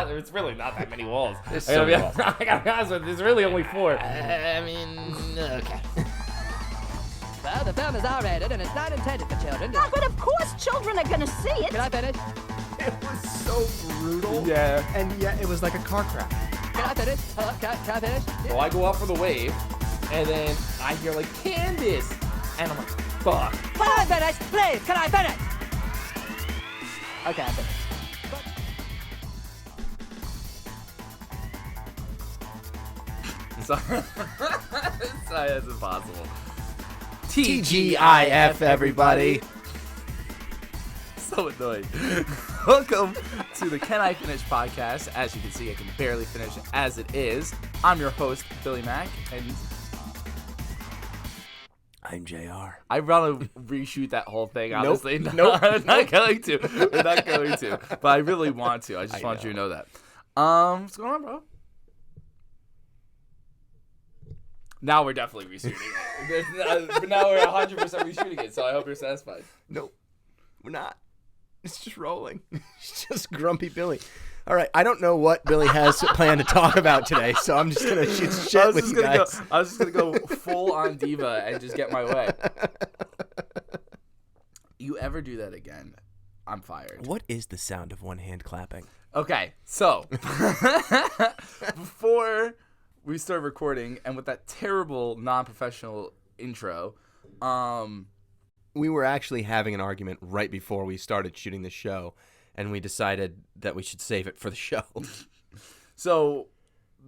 There's really not that many walls. I gotta be honest with you, there's really only 4. I mean, okay. Well, the film is R-rated and it's not intended for children. Oh, but of course children are gonna see it. Can I finish? It was so brutal. Yeah. And yet it was like a car crash. Can I finish? Hello? Can I finish? Well, I go up for the wave, and then I hear like, Candace! And I'm like, fuck. Can I finish? Please, can I finish? Okay, I finished. Sorry, that's impossible. TGIF, everybody. So annoying. Welcome to the Can I Finish podcast. As you can see, I can barely finish as it is. I'm your host, Billy Mack, and I'm JR. I want to reshoot that whole thing, honestly. Nope. We're not going to. We're not going to. But I really want to. I just want you to know that. What's going on, bro? Now we're definitely reshooting it. But now we're 100% reshooting it, so I hope you're satisfied. Nope, we're not. It's just rolling. It's just grumpy Billy. All right, I don't know what Billy has planned to talk about today, so I'm just going to shoot shit with you guys. I was just going to go full on diva and just get my way. You ever do that again, I'm fired. What is the sound of one hand clapping? Okay, so before we start recording, and with that terrible non-professional intro, we were actually having an argument right before we started shooting the show, and we decided that we should save it for the show. So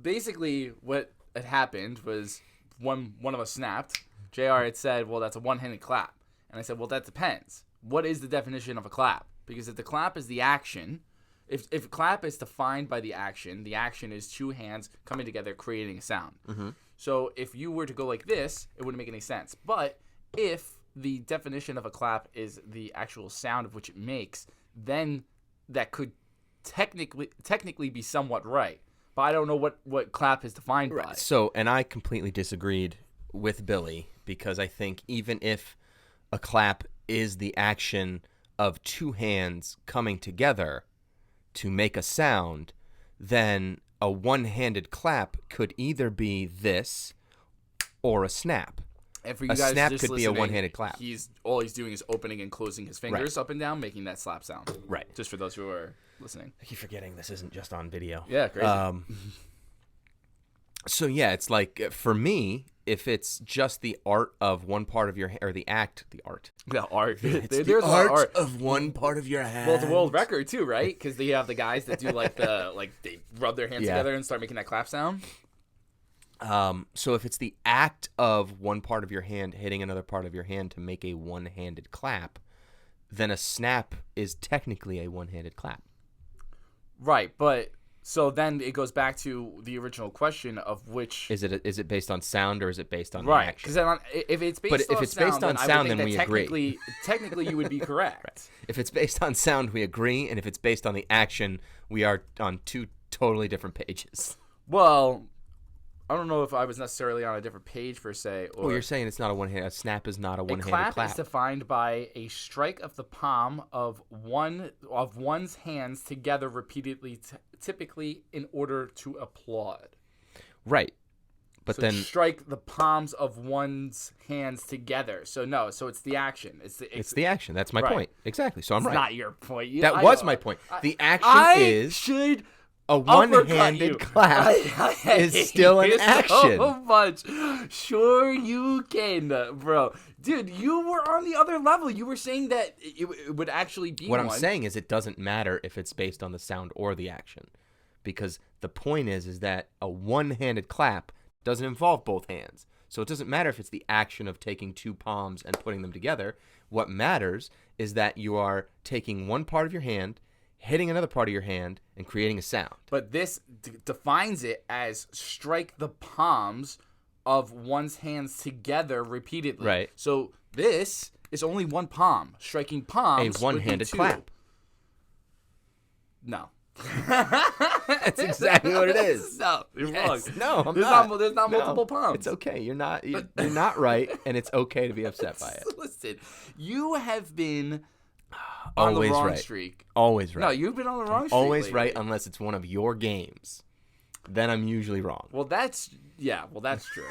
basically what had happened was one of us snapped. JR had said, well, that's a one-handed clap. And I said, well, that depends. What is the definition of a clap? Because if the clap is the action, if clap is defined by the action is two hands coming together creating a sound. Mm-hmm. So if you were to go like this, it wouldn't make any sense. But if the definition of a clap is the actual sound of which it makes, then that could technically be somewhat right. But I don't know what clap is defined by. So, and I completely disagreed with Billy, because I think even if a clap is the action of two hands coming together to make a sound, then a one-handed clap could either be this or a snap. And for you a guys snap just could be a listening, one-handed clap. All he's doing is opening and closing his fingers up and down, making that slap sound. Right. Just for those who are listening. I keep forgetting this isn't just on video. Yeah, crazy. So yeah, it's like, for me, if it's just the art of one part of your hand, or the art. The art. It's There's the a lot of art of one part of your hand. Well, it's a world record too, right? Because they have the guys that do they rub their hands together and start making that clap sound. So if it's the act of one part of your hand hitting another part of your hand to make a one-handed clap, then a snap is technically a one-handed clap. Right, but so then it goes back to the original question of which is it based on sound or is it based on right? action? Because if it's based on sound, then we agree. Technically, you would be correct. Right. If it's based on sound, we agree, and if it's based on the action, we are on two totally different pages. Well, I don't know if I was necessarily on a different page per se. Or you're saying it's not a one-hand. A snap is not a one-handed clap. A clap is defined by a strike of the palm of one's hands together repeatedly, typically in order to applaud. Right, but so then strike the palms of one's hands together. So it's the action. It's the action. That's my point. Exactly. So I'm right. Not your point. That was my point. The action is a one-handed clap is still an action. So much. Sure you can, bro. Dude, you were on the other level. You were saying that it would actually be What I'm saying is it doesn't matter if it's based on the sound or the action. Because the point is that a one-handed clap doesn't involve both hands. So it doesn't matter if it's the action of taking two palms and putting them together. What matters is that you are taking one part of your hand, hitting another part of your hand, and creating a sound. But this defines it as strike the palms of one's hands together repeatedly. Right. So this is only one palm. Striking palms a one-handed clap. No. That's exactly what it is. No, you're wrong. No, I'm there's not. There's not multiple palms. It's okay. You're not right, and it's okay to be upset by it. Listen, you have been on Always the wrong right. streak. Always right. No, you've been on the wrong streak. Always lately. right unless it's one of your games. Then I'm usually wrong. Well, that's true.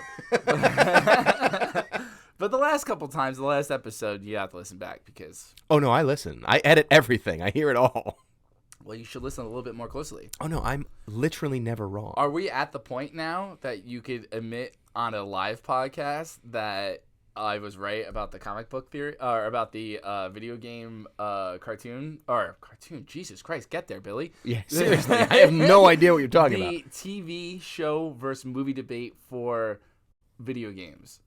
But the last couple times, the last episode, you have to listen back because. Oh no, I listen. I edit everything. I hear it all. Well, you should listen a little bit more closely. Oh no, I'm literally never wrong. Are we at the point now that you could admit on a live podcast that I was right about the comic book theory, or about the video game cartoon? Jesus Christ, get there, Billy. Yeah, seriously, I have no idea what you're talking about. The TV show versus movie debate for video games.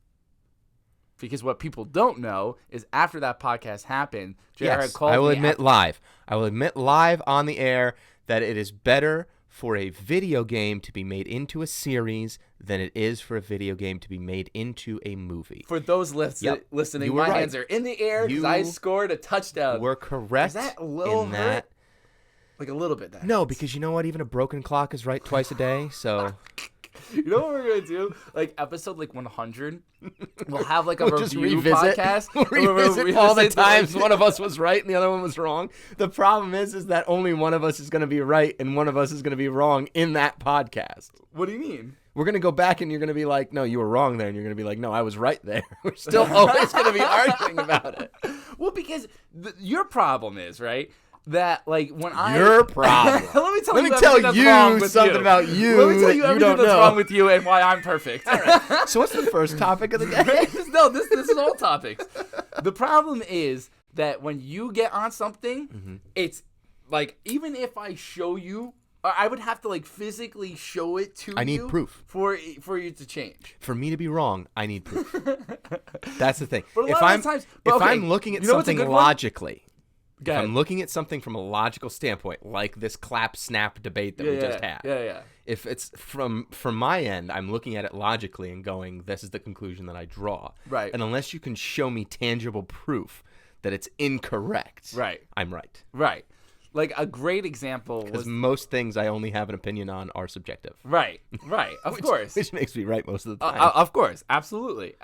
Because what people don't know is after that podcast happened, JR had called me. I will admit live. I will admit live on the air that it is better for a video game to be made into a series than it is for a video game to be made into a movie. For those listening, You were my right. hands are in the air because You I scored a touchdown. We're correct. Is that a little in hurt? that. Like a little bit. No, because you know what? Even a broken clock is right twice a day. So You know what we're gonna do? Like episode 100, we'll have a we'll just review revisit. podcast. We'll revisit all the times like- one of us was right and the other one was wrong. The problem is that only one of us is going to be right and one of us is going to be wrong in that podcast. What do you mean? We're going to go back and you're going to be like, no, you were wrong there. And you're going to be like, no, I was right there. We're still always going to be arguing about it. Well, because your problem is, right, that when I Your problem. Let me tell Let you me everything tell that's you wrong with something you. about you Let me tell that you you everything don't that's know. wrong with you and why I'm perfect. So what's the first topic of the day? No, this is all topics. The problem is that when you get on something, it's even if I show you, I would have to physically show it to you. I need proof. for you to change. For me to be wrong, I need proof. That's the thing. But a If lot of I'm the times- if okay, I'm looking at you know what's a something good one? logically, Go if ahead. I'm looking at something from a logical standpoint, like this clap snap debate that we just had. Yeah. If it's from my end, I'm looking at it logically and going, this is the conclusion that I draw. Right. And unless you can show me tangible proof that it's incorrect, Right. I'm right. Right. A great example Because was most things I only have an opinion on are subjective. right. Of course. Which makes me right most of the time. Of course, absolutely,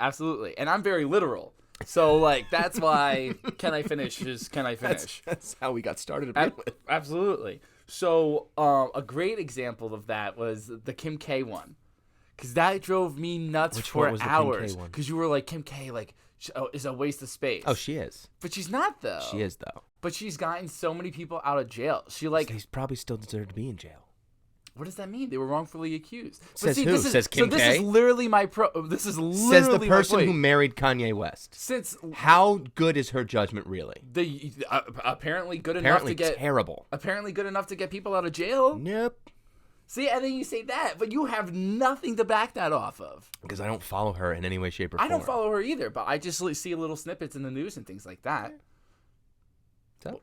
and I'm very literal. So that's why can I finish? That's how we got started to begin with. Absolutely. So a great example of that was the Kim K one, because that drove me nuts Which for one was the Kim K hours. one? Because you were like, Kim K is a waste of space. Oh, she is. But she's not though. She is, though. But she's gotten so many people out of jail. She He's probably still deserved to be in jail. what does that mean? They were wrongfully accused. But Says see, who? This is, Says Kim so this K? is literally my This is literally Says the my person point. who married Kanye West. Since How good is her judgment really? the apparently good Apparently enough to get terrible. apparently good enough to get people out of jail. Nope. See, and then you say that, but you have nothing to back that off of. Because I don't follow her in any way, shape, or form. I don't follow her either, but I just see little snippets in the news and things like that. So?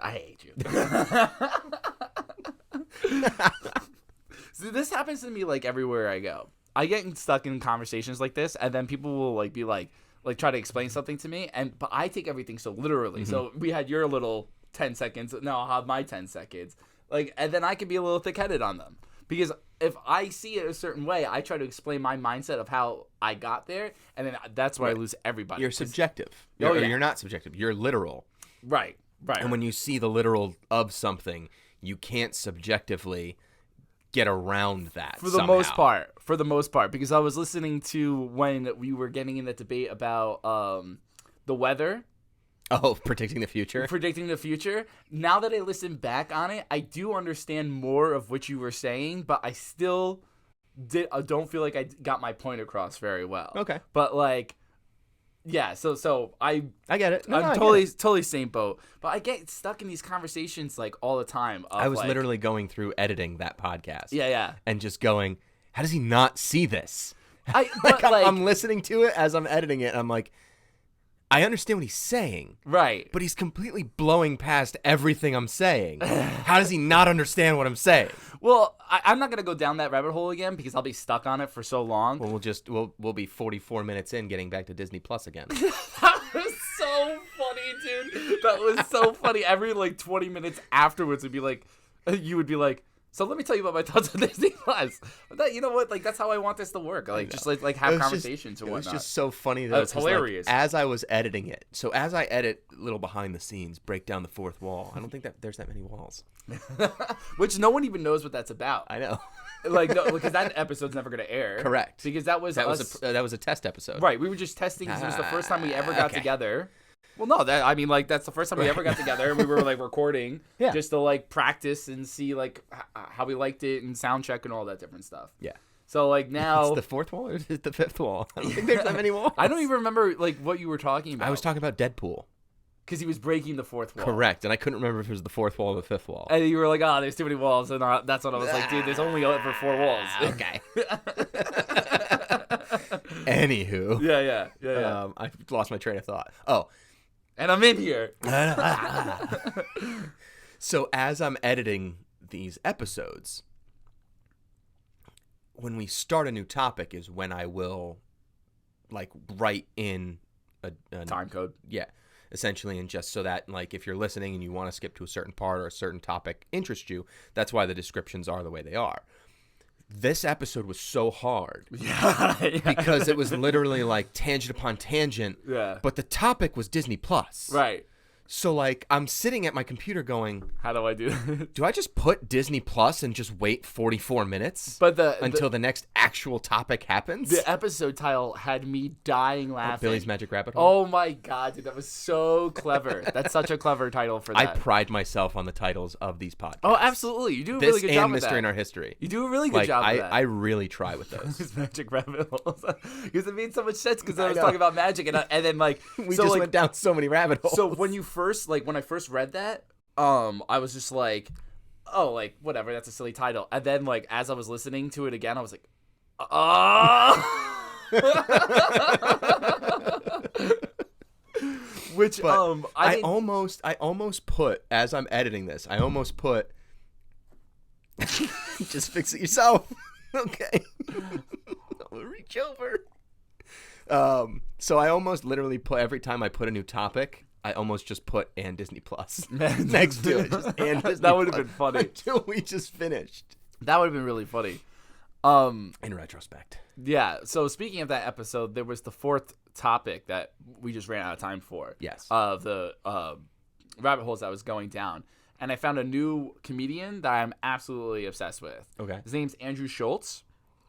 I hate you. See, this happens to me everywhere I go. I get stuck in conversations like this, and then people will be try to explain something to me, but I take everything so literally. So we had your little 10 seconds. Now I'll have my 10 seconds. And then I can be a little thick-headed on them. Because if I see it a certain way, I try to explain my mindset of how I got there, and then that's where I lose everybody. You're subjective. Oh, Or yeah. you're not subjective. You're literal. Right. And when you see the literal of something, you can't subjectively get around that For the most part, because I was listening to when we were getting in the debate about the weather, Oh, predicting the future? predicting the future. Now that I listen back on it, I do understand more of what you were saying, but I still don't feel like I got my point across very well. Okay. But yeah, so I I get it. No, I'm I get totally same boat. But I get stuck in these conversations all the time. I was literally going through editing that podcast. Yeah. And just going, how does he not see this? But I'm listening to it as I'm editing it. And I'm like, I understand what he's saying, right. but he's completely blowing past everything I'm saying. How does he not understand what I'm saying? Well, I'm not gonna go down that rabbit hole again because I'll be stuck on it for so long. Well, we'll be 44 minutes in getting back to Disney Plus again. That was so funny, dude. That was so funny. Every 20 minutes afterwards, you would be like, So let me tell you about my thoughts on Disney Plus. You know what? Like that's how I want this to work. Like just like have conversations and whatnot. It was just so funny though. It's hilarious. Like, as I was editing it, so as I edit little behind the scenes, break down the fourth wall. I don't think that there's that many walls. Which no one even knows what that's about. I know. Like no, because that episode's never gonna air. Correct. Because that was a test episode. Right. We were just testing because it was the first time we ever got together. Well, no, that's the first time we ever got together. We were like recording just to like practice and see like how we liked it and sound check and all that different stuff. Yeah. So like now, it's the fourth wall or is it the fifth wall? I don't think there's that many walls. I don't even remember like what you were talking about. I was talking about Deadpool. Because he was breaking the fourth wall. Correct, and I couldn't remember if it was the fourth wall or the fifth wall. And you were like, "Oh, there's too many walls," and that's what I was like, "Dude, there's only over 4 walls." Okay. Anywho. Yeah. I lost my train of thought. Oh. And I'm in here. So as I'm editing these episodes, when we start a new topic is when I will like write in a time code. Yeah. Essentially, and just so that like if you're listening and you want to skip to a certain part or a certain topic interests you, that's why the descriptions are the way they are. This episode was so hard because it was literally like tangent upon tangent, but the topic was Disney Plus. Right. So like I'm sitting at my computer going, how do I do that? Do I just put Disney Plus and just wait 44 minutes until the next actual topic happens? The episode title had me dying laughing. Billy's Magic Rabbit Hole? Oh my god, dude, that was so clever. That's such a clever title for that. I pride myself on the titles of these podcasts. Oh, absolutely. You do a really good job with that. This and Mystery in Our History. You do a really good job with that. I really try with those. Billy's Magic Rabbit Holes. Because it made so much sense because I was talking about magic and then like we just went down so many rabbit holes. So when I first read that, I was just like, oh, like whatever, that's a silly title. And then like as I was listening to it again, I was like, which I almost put as I'm editing this, just fix it yourself. Okay. I'll reach over. So I almost literally put every time I put a new topic, I almost just put and Disney Plus next to it. Just and Disney that would have been funny until we just finished. That would have been really funny. In retrospect. Yeah. So speaking of that episode, there was the fourth topic that we just ran out of time for. Yes. Of the rabbit holes that was going down, and I found a new comedian that I'm absolutely obsessed with. Okay. His name's Andrew Schultz.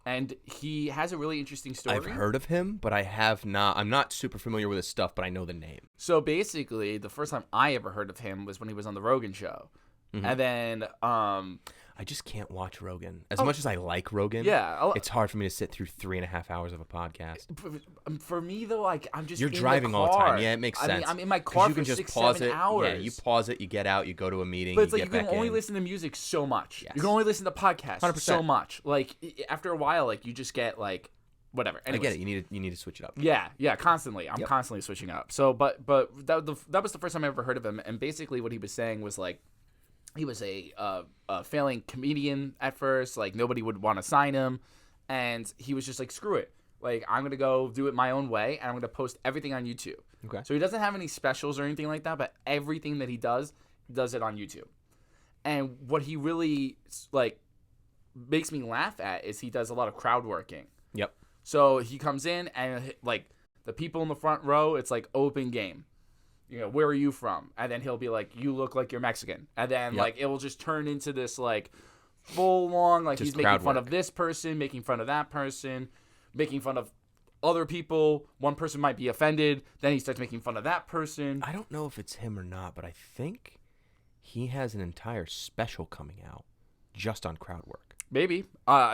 And he has a really interesting story. I've heard of him, but I have not. I'm not super familiar with his stuff, but I know the name. So basically, the first time I ever heard of him was when he was on the Rogan show. Mm-hmm. And then I just can't watch Rogan. As much as I like Rogan, it's hard for me to sit through 3.5 hours of a podcast. For me, though, like I'm just You're driving all the time. Yeah, it makes sense. I mean, I'm in my car for 6-7 hours. Yeah, you pause it, you get out, you go to a meeting, but it's you like get you can only listen to music so much. Yes. You can only listen to podcasts 100%. so much. Like after a while, like you just get like whatever. Anyways, I get it. You need to switch it up. Yeah, constantly. I'm constantly switching up. So, but that was the first time I ever heard of him. And basically, what he was saying was like, he was a failing comedian at first. Like nobody would want to sign him, and he was just like, "Screw it! Like I'm gonna go do it my own way, and I'm gonna post everything on YouTube." Okay. So he doesn't have any specials or anything like that, but everything that he does it on YouTube. And what he really like makes me laugh at is he does a lot of crowd working. Yep. So he comes in and like the people in the front row, it's like open game. You know, where are you from? And then he'll be like, you look like you're Mexican. And then like it will just turn into this like full long, like just he's making fun of this person, making fun of that person, making fun of other people. One person might be offended. Then he starts making fun of that person. I don't know if it's him or not, but I think he has an entire special coming out just on crowd work. Maybe.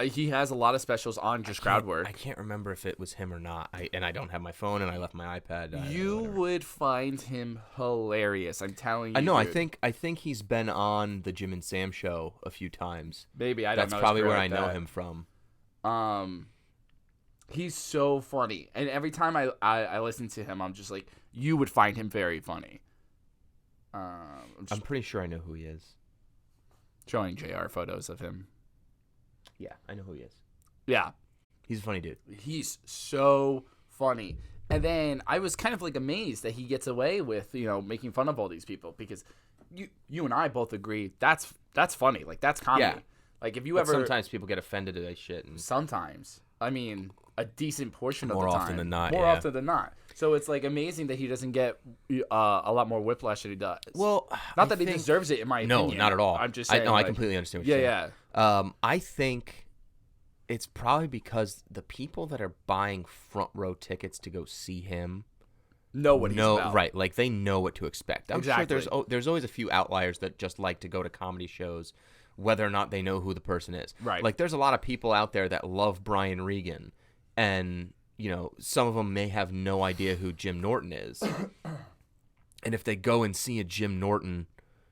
He has a lot of specials on just crowd work. I can't remember if it was him or not. I don't have my phone, and I left my iPad. You would find him hilarious. I'm telling you. No, I think he's been on the Jim and Sam show a few times. Maybe. I don't know. That's probably where I know him from. He's so funny. And every time I listen to him, I'm just like, you would find him very funny. I'm pretty sure I know who he is. Showing JR photos of him. Yeah, I know who he is. Yeah. He's a funny dude. He's so funny. And then I was kind of like amazed that he gets away with, you know, making fun of all these people because you and I both agree that's funny. Like that's comedy. Yeah. Like if you But ever sometimes people get offended at that shit. And sometimes, I mean, a decent portion of More the time. often than not, More yeah. often than not. So it's like amazing that he doesn't get a lot more whiplash than he does. well, not that he deserves it, in my opinion. No, not at all. I'm just saying. I completely understand what you're saying. Yeah. I think it's probably because the people that are buying front row tickets to go see him Know what he's about. right, like they know what to expect. I'm Exactly. sure there's always a few outliers that just like to go to comedy shows, whether or not they know who the person is. Right. Like there's a lot of people out there that love Brian Regan, and some of them may have no idea who Jim Norton is, and if they go and see a Jim Norton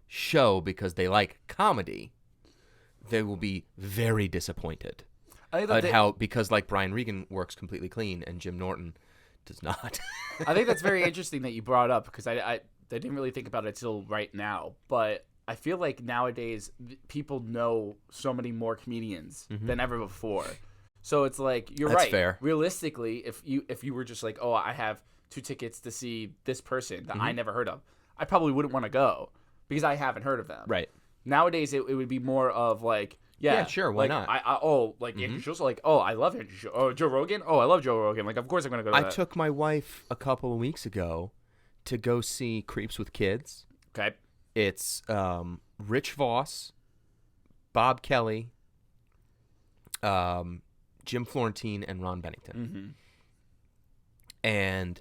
show because they like comedy, they will be very disappointed I think at that how, because like Brian Regan works completely clean and Jim Norton does not. I think that's very interesting that you brought up, because I didn't really think about it till right now, but I feel like nowadays people know so many more comedians than ever before. So it's like you're That's right. fair. Realistically, if you were just like, oh, I have 2 tickets to see this person that I never heard of, I probably wouldn't want to go because I haven't heard of them. Right. Nowadays, it would be more of like, Yeah, sure, why like, not? Andrew Schultz, like, oh, I love Andrew Schultz. Oh, Joe Rogan? Oh, I love Joe Rogan. Like, of course I'm going to go to I that. took my wife a couple of weeks ago to go see Creeps with Kids. Okay. It's Rich Voss, Bob Kelly, Jim Florentine, and Ron Bennington. And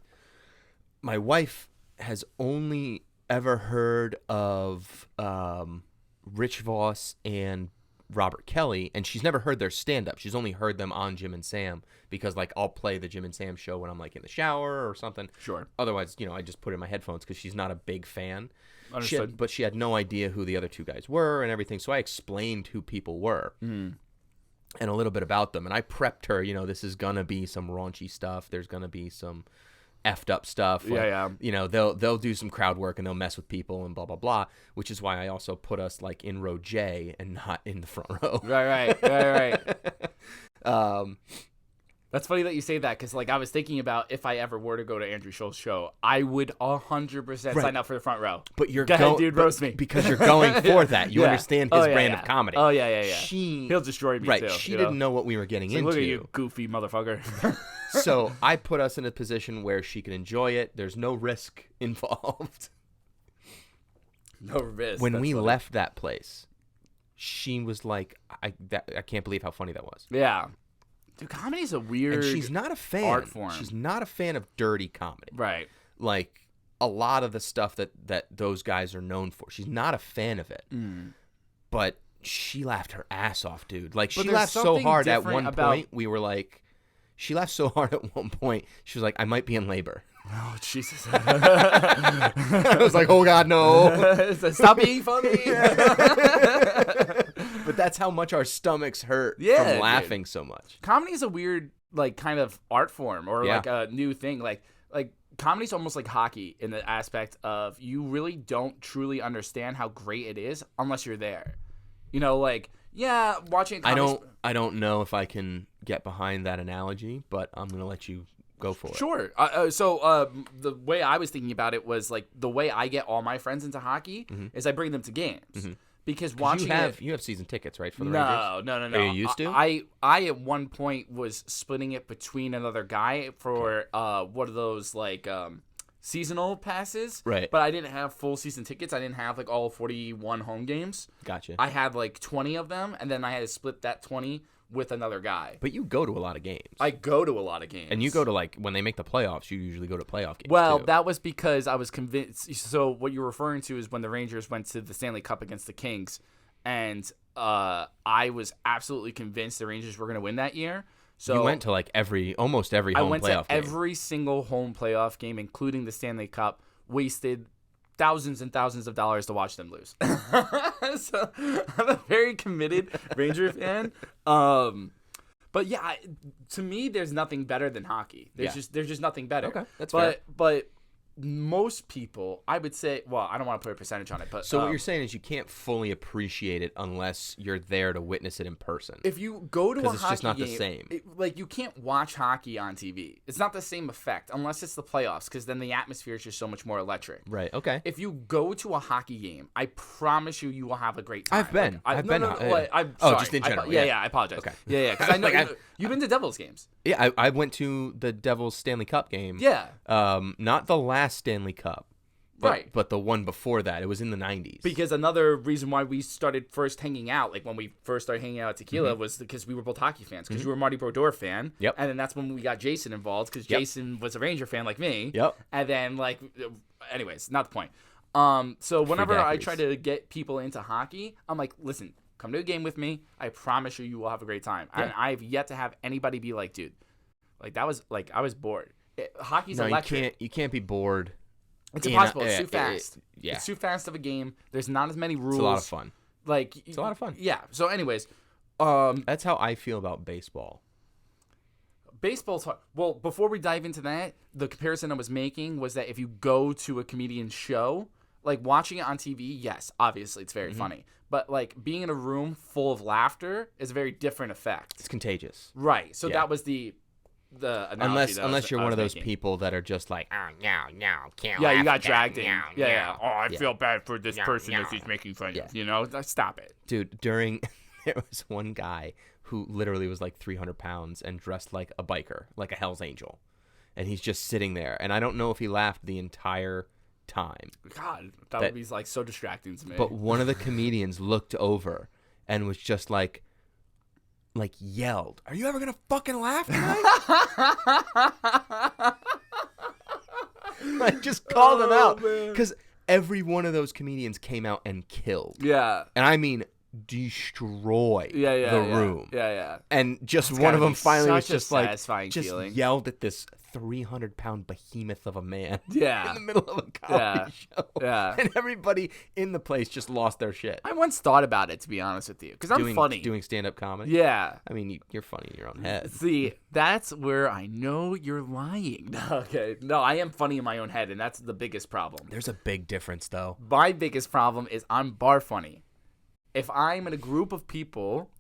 my wife has only ever heard of Rich Voss and Robert Kelly, and she's never heard their stand-up. She's only heard them on Jim and Sam, because like I'll play the Jim and Sam show when I'm like in the shower or something. Sure. Otherwise, I just put in my headphones because she's not a big fan. Understood. But she had no idea who the other 2 guys were and everything, so I explained who people were. And a little bit about them, and I prepped her. This is gonna be some raunchy stuff. There's gonna be some effed up stuff. Yeah. They'll do some crowd work and they'll mess with people and blah blah blah. Which is why I also put us like in row J and not in the front row. Right. That's funny that you say that, because like I was thinking about if I ever were to go to Andrew Schultz's show, I would 100% sign up for the front row. But you're Go ahead, dude, roast me. because you're going for that. You understand his brand of comedy. Oh yeah. He'll destroy me right. too. She didn't know what we were getting into. Look at you, goofy motherfucker. So I put us in a position where she can enjoy it. There's no risk involved. No risk. When That's we funny. left that place, she was like, I can't believe how funny that was. Yeah. Dude, comedy's a weird And she's not a fan. art form. She's not a fan of dirty comedy. Right. Like a lot of the stuff that those guys are known for. She's not a fan of it. But she laughed her ass off, dude. Like But she there's laughed so something hard at different one about- point. We were like, she laughed so hard at one point. She was like, I might be in labor. Oh, Jesus. I was like, oh God, no. Stop being funny. But that's how much our stomachs hurt Yeah, from dude. laughing so much. Comedy is a weird, like, kind of art form, or Yeah. like a new thing. Like comedy's almost like hockey in the aspect of you really don't truly understand how great it is unless you're there. Watching comedy. I don't know if I can get behind that analogy, but I'm gonna let you go for it. Sure. The way I was thinking about it was like the way I get all my friends into hockey is I bring them to games. Because watching you have season tickets, right, for the Rangers? No. Are you used to? I at one point was splitting it between another guy for what are those like seasonal passes. Right. But I didn't have full season tickets. I didn't have like all 41 home games. Gotcha. I had like 20 of them, and then I had to split that 20 with another guy. But you go to a lot of games. I go to a lot of games. And you go to, like, when they make the playoffs, you usually go to playoff games, Well, too. that was because I was convinced. So what you're referring to is when the Rangers went to the Stanley Cup against the Kings, and I was absolutely convinced the Rangers were going to win that year. So you went to, like, almost every home I went playoff to game. every single home playoff game, including the Stanley Cup, wasted thousands and thousands of dollars to watch them lose. So I'm a very committed Ranger fan. But yeah, to me, there's nothing better than hockey. There's just nothing better. Okay, that's fair. But most people, I would say, well, I don't want to put a percentage on it, but So what you're saying is you can't fully appreciate it unless you're there to witness it in person. if you go to a hockey it's just not game, the same. Like you can't watch hockey on TV. It's not the same effect unless it's the playoffs, because then the atmosphere is just so much more electric. Right. Okay. If you go to a hockey game, I promise you will have a great time. I've been. Like, I've been. I'm Oh, sorry. just in general, Yeah, yeah. I apologize. Okay. Yeah, because I know Like, you've been to Devils games. Yeah, I went to the Devils Stanley Cup game. Yeah. Not the last Stanley Cup. Right. But the one before that, it was in the 90s. Because another reason why we started first hanging out, like when we first started hanging out at Tequila, was because we were both hockey fans. Because you were a Marty Brodeur fan. Yep. And then that's when we got Jason involved, because Jason was a Ranger fan like me. Yep. And then, like, anyways, not the point. So whenever I try to get people into hockey, I'm like, listen, come to a game with me. I promise you will have a great time. Yeah. And I've yet to have anybody be like, dude, like that was, like, I was bored. Hockey's electric. You can't be bored. It's impossible. It's too fast. Yeah. It's too fast of a game. There's not as many rules. It's a lot of fun. Like It's a lot of fun. Yeah. So, anyways, That's how I feel about baseball. baseball's hard. Well, before we dive into that, the comparison I was making was that if you go to a comedian show, like watching it on TV, yes, obviously it's very funny. But like being in a room full of laughter is a very different effect. It's contagious. Right. So Yeah. that was the analogy Unless you're I one was of those making. people that are just like, oh, no, can't Yeah, laugh you got at that, dragged in. no, Yeah. no." Oh, I Yeah. feel bad for this Yeah, person yeah. that he's making fun Yeah. of. You know, stop it. Dude, there was one guy who literally was like 300 pounds and dressed like a biker, like a Hell's Angel. And he's just sitting there. And I don't know if he laughed the entire time. God, that would be like so distracting to me. But one of the comedians looked over and was just like yelled, "Are you ever gonna fucking laugh tonight?" Like just called him out because every one of those comedians came out and killed. Yeah. And I mean destroy the room. Yeah. And just It's one of gotta them be finally was such a just like satisfying feeling. yelled at this 300-pound behemoth of a man Yeah. in the middle of a comedy show. Yeah. And everybody in the place just lost their shit. I once thought about it, to be honest with you, because I'm funny. Doing stand-up comedy? Yeah. I mean, you're funny in your own head. See, that's where I know you're lying. Okay. No, I am funny in my own head, and that's the biggest problem. There's a big difference, though. My biggest problem is I'm bar funny. If I'm in a group of people,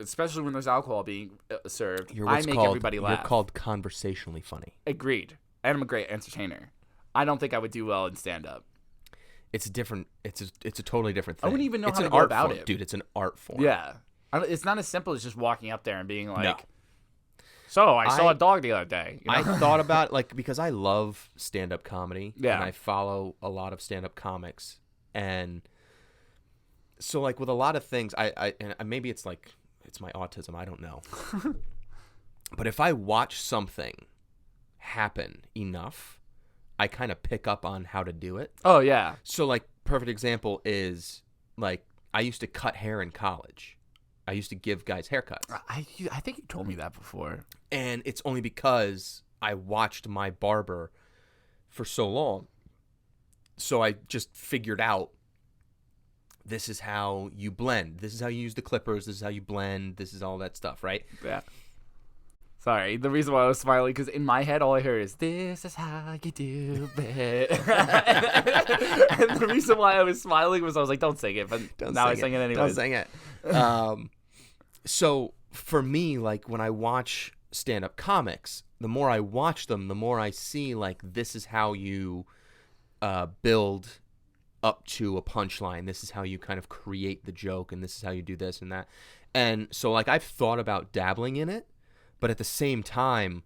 especially when there's alcohol being served, I make everybody laugh. You're called conversationally funny. Agreed. And I'm a great entertainer. I don't think I would do well in stand-up. It's different. It's a totally different thing. I wouldn't even know it's how an to go art about form. it. Dude, it's an art form. Yeah. It's not as simple as just walking up there and being like, No. so I saw a dog the other day. You know? I thought about it, because I love stand-up comedy. Yeah. And I follow a lot of stand-up comics. And so, with a lot of things, and maybe it's it's my autism. I don't know. But if I watch something happen enough, I kind of pick up on how to do it. Oh, yeah. So, perfect example is, I used to cut hair in college. I used to give guys haircuts. I think you told me that before. And it's only because I watched my barber for so long. So I just figured out, this is how you blend. This is how you use the clippers. This is how you blend. This is all that stuff, right? Yeah. Sorry, the reason why I was smiling, because in my head all I heard is, this is how you do it. And the reason why I was smiling was I was like, don't sing it, but now I sing it anyways. Don't sing it. So for me, when I watch stand-up comics, the more I watch them, the more I see, this is how you build up to a punchline. This is how you kind of create the joke, and this is how you do this and that. And so, I've thought about dabbling in it, but at the same time,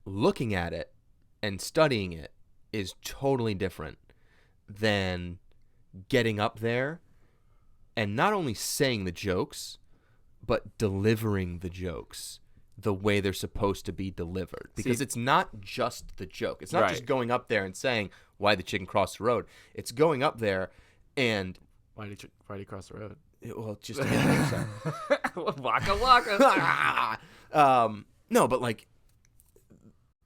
looking at it and studying it is totally different than getting up there and not only saying the jokes, but delivering the jokes the way they're supposed to be delivered. Because it's not just the joke. It's not just going up there and saying, why the chicken crossed the road. It's going up there and... Why did you cross the road? Well, just to get the name Waka waka. No, but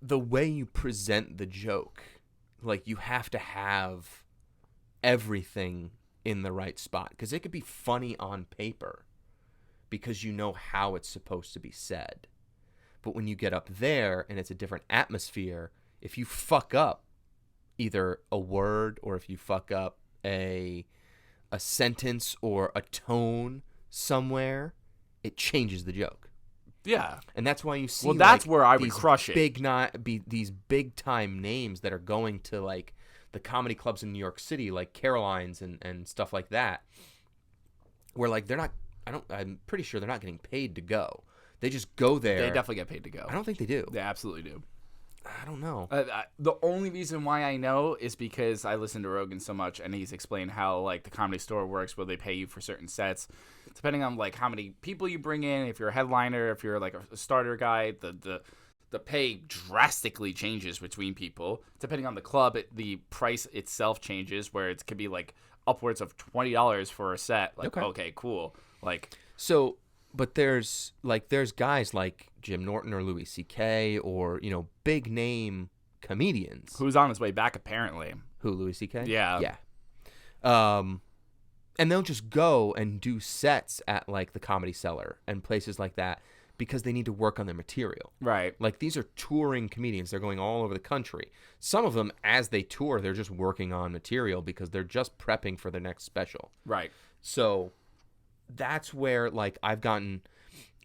the way you present the joke, you have to have everything in the right spot, because it could be funny on paper because you know how it's supposed to be said. But when you get up there and it's a different atmosphere, if you fuck up either a word or if you fuck up a sentence or a tone somewhere, it changes the joke. Yeah. And that's why you see Well, that's where I would these crush it. these big time names that are going to like the comedy clubs in New York City, like Caroline's and stuff like that, where like I'm pretty sure they're not getting paid to go. They just go there. They definitely get paid to go. I don't think they do. They absolutely do. I don't know. The only reason why I know is because I listen to Rogan so much, and he's explained how like the Comedy Store works, where they pay you for certain sets, depending on like how many people you bring in. If you're a headliner, if you're like a starter guy, the pay drastically changes between people. Depending on the club, the price itself changes, where it could be like upwards of $20 for a set. Like, okay, cool. Like, so, but there's guys like Jim Norton or Louis C.K. or, you know, big name comedians. who's on his way back apparently. Who, Louis C.K.? Yeah. Yeah. And they'll just go and do sets at like the Comedy Cellar and places like that because they need to work on their material. Right. Like, these are touring comedians. They're going all over the country. Some of them, as they tour, they're just working on material because they're just prepping for their next special. Right. So that's where, like, I've gotten,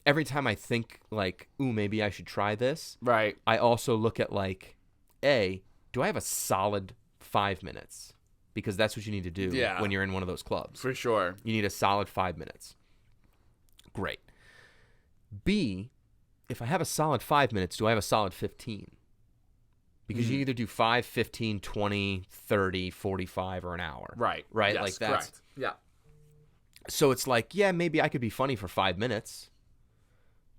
every time I think, like, ooh, maybe I should try this, Right. I also look at, like, do I have a solid 5 minutes? Because that's what you need to do when you're in one of those clubs. For sure. You need a solid 5 minutes. Great. B, if I have a solid 5 minutes, do I have a solid 15? Because you either do 5, 15, 20, 30, 45, or an hour. Right. Right? Yes, like that's correct. Yeah. So it's like, yeah, maybe I could be funny for 5 minutes,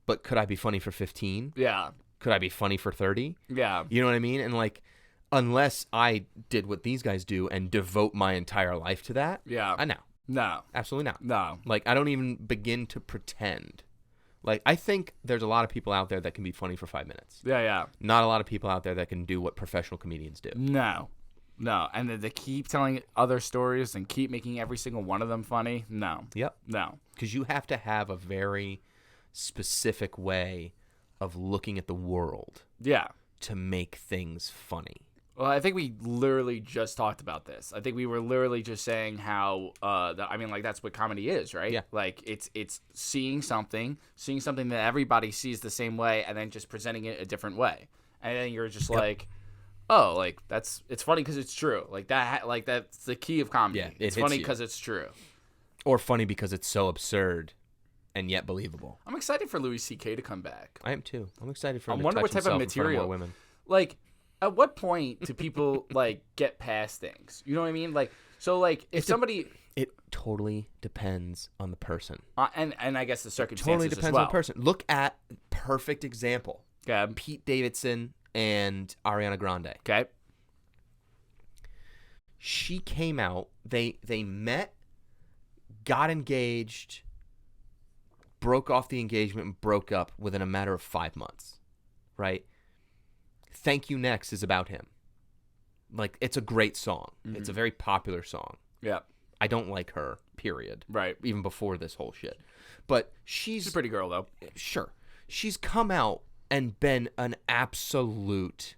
but could I be funny for 15? Yeah. Could I be funny for 30? Yeah. You know what I mean? And like, unless I did what these guys do and devote my entire life to that, Yeah. No. absolutely not. No. Like, I don't even begin to pretend. Like, I think there's a lot of people out there that can be funny for 5 minutes. Yeah, yeah. Not a lot of people out there that can do what professional comedians do. No. And then they keep telling other stories and keep making every single one of them funny. No. Yep. No. Because you have to have a very specific way of looking at the world Yeah. to make things funny. Well, I think we literally just talked about this. I think we were literally just saying how, that's what comedy is, right? Yeah. Like, it's seeing something that everybody sees the same way, and then just presenting it a different way. And then you're just like, oh, like, it's funny because it's true. Like, that's the key of comedy. Yeah, it's funny because it's true. Or funny because it's so absurd and yet believable. I'm excited for Louis C.K. to come back. I am too. I'm excited for him I to wonder touch what type of himself in front material. more women. Like, at what point do people like get past things? You know what I mean? Like, so like if somebody, It totally depends on the person. and I guess the circumstances Totally depends as well. on the person. Look at perfect example. Okay. Pete Davidson and Ariana Grande. Okay. She came out, they met, got engaged, broke off the engagement, and broke up within a matter of 5 months. Right? Thank You Next is about him. Like, it's a great song. Mm-hmm. It's a very popular song. Yeah. I don't like her, period. Right. Even before this whole shit. But she's She's a pretty girl though. sure. She's come out and been an absolute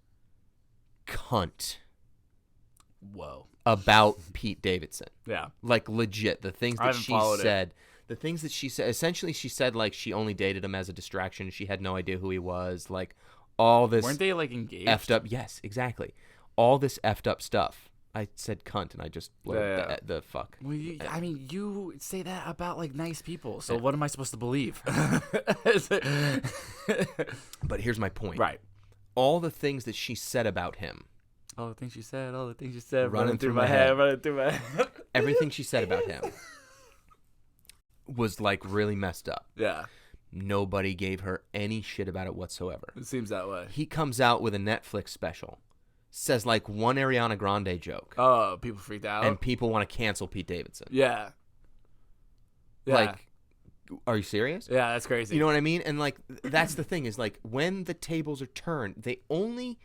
cunt Whoa. about Pete Davidson. Yeah. Like, legit. The things I that haven't she followed it. said. The things that she said. Essentially, she said, like, she only dated him as a distraction. She had no idea who he was. Like, all this Weren't they like engaged? effed up. Yes, exactly. All this effed up stuff. I said cunt and I just blurred Yeah. the fuck. Well, you say that about like nice people. So what am I supposed to believe? But here's my point. Right. All the things that she said about him, All the things you said, Running through my head. running through my head. everything she said about him was like really messed up. Yeah. Nobody gave her any shit about it whatsoever. It seems that way. He comes out with a Netflix special, says like one Ariana Grande joke, Oh, people freaked out. and people want to cancel Pete Davidson. Yeah. Yeah. Like, are you serious? Yeah, that's crazy. You know what I mean? And like, that's the thing is like, when the tables are turned, they only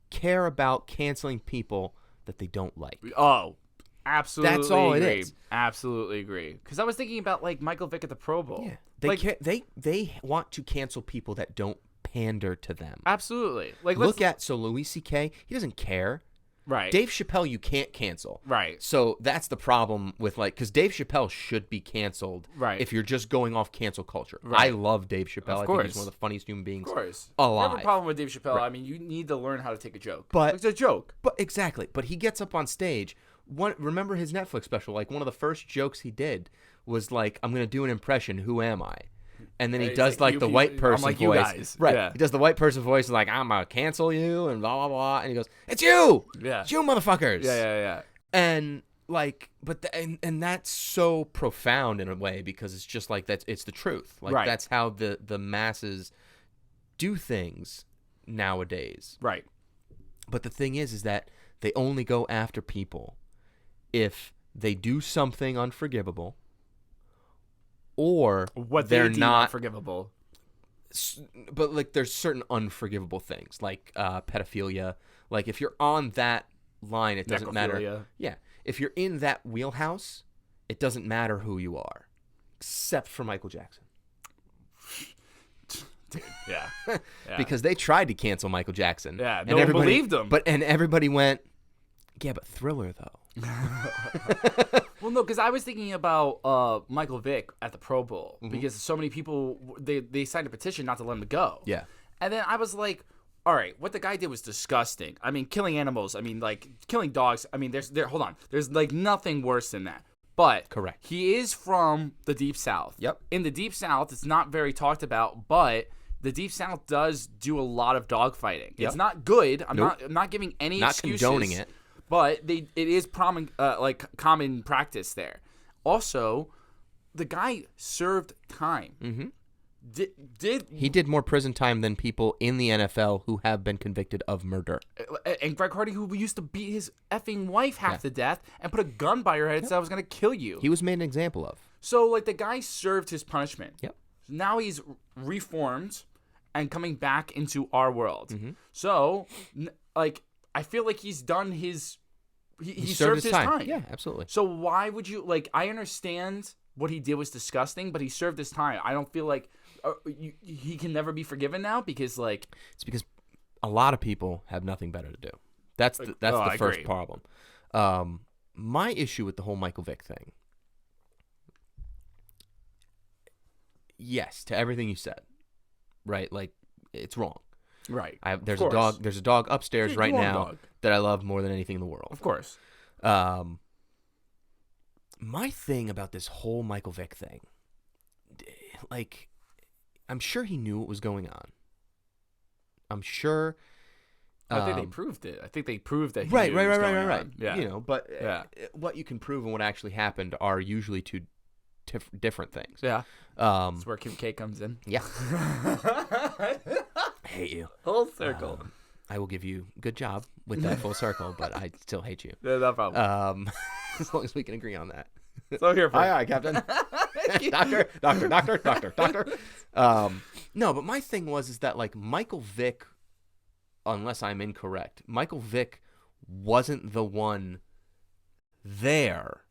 care about canceling people that they don't like. Oh, absolutely. That's all it agree. is. Absolutely agree. Because I was thinking about like Michael Vick at the Pro Bowl. Yeah. They Like- they want to cancel people that don't pander to them. Absolutely. Like So Louis C.K., he doesn't care. right. Dave Chappelle, you can't cancel. Right. So that's the problem with because Dave Chappelle should be canceled. Right. If you're just going off cancel culture. Right. I love Dave Chappelle. Of I course. think he's one of the funniest human beings Of course. alive. I have a problem with Dave Chappelle. Right. I mean, you need to learn how to take a joke. But it's a joke. But exactly. But he gets up on stage. Remember his Netflix special? Like one of the first jokes he did was like, "I'm gonna do an impression. Who am I?" And then he does like the white person I'm like voice. you guys. Right. Yeah. He does the white person voice like, "I'm gonna cancel you," and blah blah blah. And he goes, "It's you. Yeah. It's you, motherfuckers." Yeah. And like, and that's so profound in a way because it's just like it's the truth. Like Right. that's how the masses do things nowadays. Right. But the thing is that they only go after people if they do something unforgivable or What they're deem not unforgivable. But like there's certain unforgivable things like pedophilia. Like if you're on that line, it doesn't matter. Necrophilia. Yeah. If you're in that wheelhouse, it doesn't matter who you are, except for Michael Jackson. Dude, yeah. Because they tried to cancel Michael Jackson. Yeah, and no one everybody believed them. And everybody went, yeah, but Thriller though. Well, no, because I was thinking about Michael Vick at the Pro Bowl Mm-hmm. because so many people they signed a petition not to let him go. Yeah. And then I was like, all right, what the guy did was disgusting. I mean, killing animals. I mean, like killing dogs. I mean, hold on. There's like nothing worse than that. But Correct. He is from the Deep South. Yep. In the Deep South, it's not very talked about, but the Deep South does do a lot of dog fighting. Yep. It's not good. I'm Nope. not giving any Not excuses. condoning it. But it is common practice there. Also, the guy served time. Mhm. He did more prison time than people in the NFL who have been convicted of murder. and Greg Hardy, who used to beat his effing wife half to death and put a gun by her head and said I was gonna kill you. He was made an example of. So like the guy served his punishment. Yep. Now he's reformed and coming back into our world. Mm-hmm. So like I feel like he's done his. He served served his time. Yeah, absolutely. So why would you like? I understand what he did was disgusting, but he served his time. I don't feel like he can never be forgiven now because like It's because a lot of people have nothing better to do. That's the I first agree. problem. My issue with the whole Michael Vick thing. Yes, to everything you said. Right? Like it's wrong. right. There's Of a course. dog. There's a dog upstairs You right want a now dog. that I love more than anything in the world. Of course. My thing about this whole Michael Vick thing, like, I'm sure he knew what was going on. I'm sure. I think they proved it. I think they proved that. He Right. knew what was going on. Yeah. You know, but Yeah. what you can prove and what actually happened are usually two different things. Yeah. Um. That's where Kim K comes in. Yeah. I hate you. Full circle. I will give you good job with that full circle, but I still hate you. No problem. As long as we can agree on that. So here for Aye, Captain. Doctor. No, but my thing is that like Michael Vick, unless I'm incorrect, Michael Vick wasn't the one there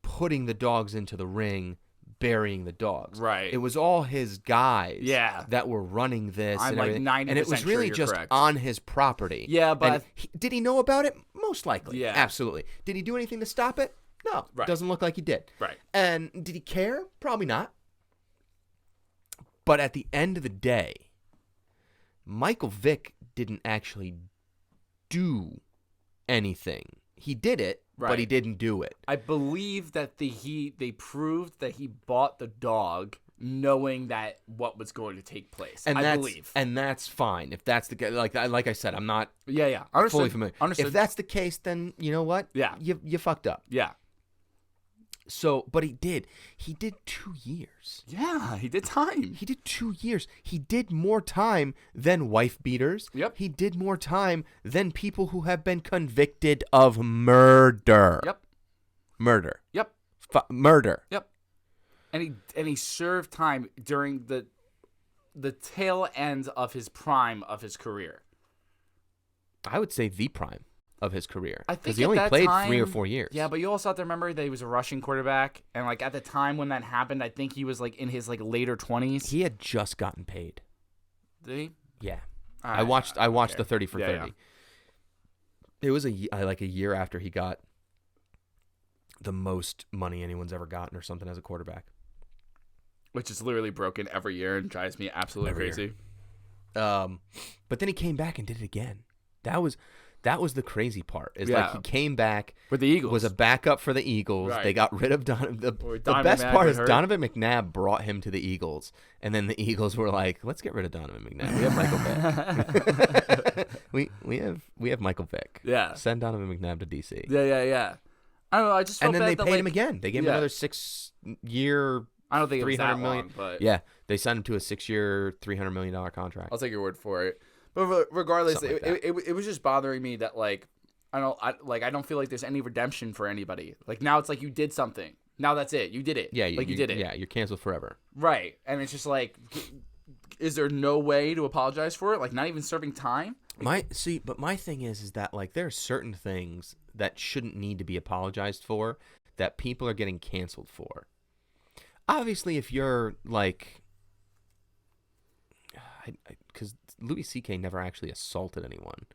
putting the dogs into the ring, burying the dogs. Right. It was all his guys Yeah. that were running this I'm and like everything. 90% And it was sure really you're just correct. on his property. Yeah, but- And did he know about it? Most likely. Yeah. Absolutely. Did he do anything to stop it? No. Right. Doesn't look like he did. Right. And did he care? Probably not. But at the end of the day, Michael Vick didn't actually do anything. He did it, but he Right. didn't do it. I believe that they proved that he bought the dog knowing that what was going to take place. And I believe. and that's fine. If that's the like I said, I'm not Yeah. Understood. fully familiar. Understood. If that's the case, then you know what? Yeah. You fucked up. yeah. So, but he did 2 years. Yeah, he did time. He did 2 years. He did more time than wife beaters. Yep. He did more time than people who have been convicted of murder. Yep. Murder. Yep. Murder. Yep. And he served time during the tail end of his prime of his career. I would say the prime of his career. I think because he at only that played time, 3 or 4 years. Yeah, but you also have to remember that he was a Russian quarterback, and like at the time when that happened, I think he was like in his like later 20s. he had just gotten paid. Did he? Yeah. I I watched the 30 for Yeah, 30. It was like a year after he got the most money anyone's ever gotten or something as a quarterback. Which is literally broken every year and drives me absolutely Every crazy. But then he came back and did it again. That was the crazy part. Is Yeah. like he came back With the Eagles. was a backup for the Eagles. Right. They got rid of Donovan. The Donovan best McNabb part got is hurt. Donovan McNabb brought him to the Eagles, and then the Eagles were like, "Let's get rid of Donovan McNabb. We have Michael Vick. we have Michael Vick. Yeah. Send Donovan McNabb to DC." Yeah. I don't know. I just felt And then bad they that, paid like, him again. They gave him yeah. another 6-year, I don't think it was that $300 million. long, but Yeah, they signed him to a 6-year, $300 million contract. I'll take your word for it. But regardless, Something like it was just bothering me that like I don't feel like there's any redemption for anybody. Like now it's like you did something. Now that's it. You did it. Yeah, you did it. Yeah, you're canceled forever. Right. And it's just like, is there no way to apologize for it? Like not even serving time? But my thing is that like there are certain things that shouldn't need to be apologized for that people are getting canceled for. Obviously, if you're like, because Louis C.K. never actually assaulted anyone.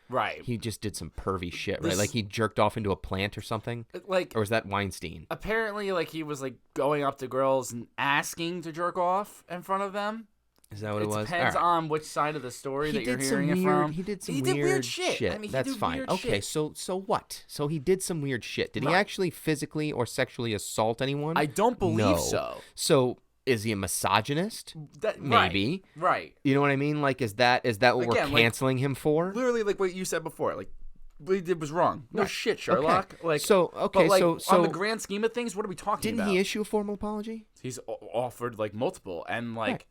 Right. He just did some pervy shit, right? This- Like he jerked off into a plant or something. Like Or was that Weinstein? apparently like he was like going up to girls and asking to jerk off in front of them. Is that what it was? Depends All right. on which side of the story that you're did some hearing it weird. from. He did some He weird, did weird shit. I mean, he That's did fine. weird Okay, shit. so what? So he did some weird shit. Did he Right. actually physically or sexually assault anyone? I don't believe No. so. So is he a misogynist? Maybe. Right. You know what I mean? Like, is that what Again, we're like, canceling him for? Literally like what you said before. Like what he did was wrong. No Right. shit, Sherlock. Okay. Like So, okay, but, like, so on the grand scheme of things, what are we talking didn't about? he issue a formal apology? He's offered like multiple and like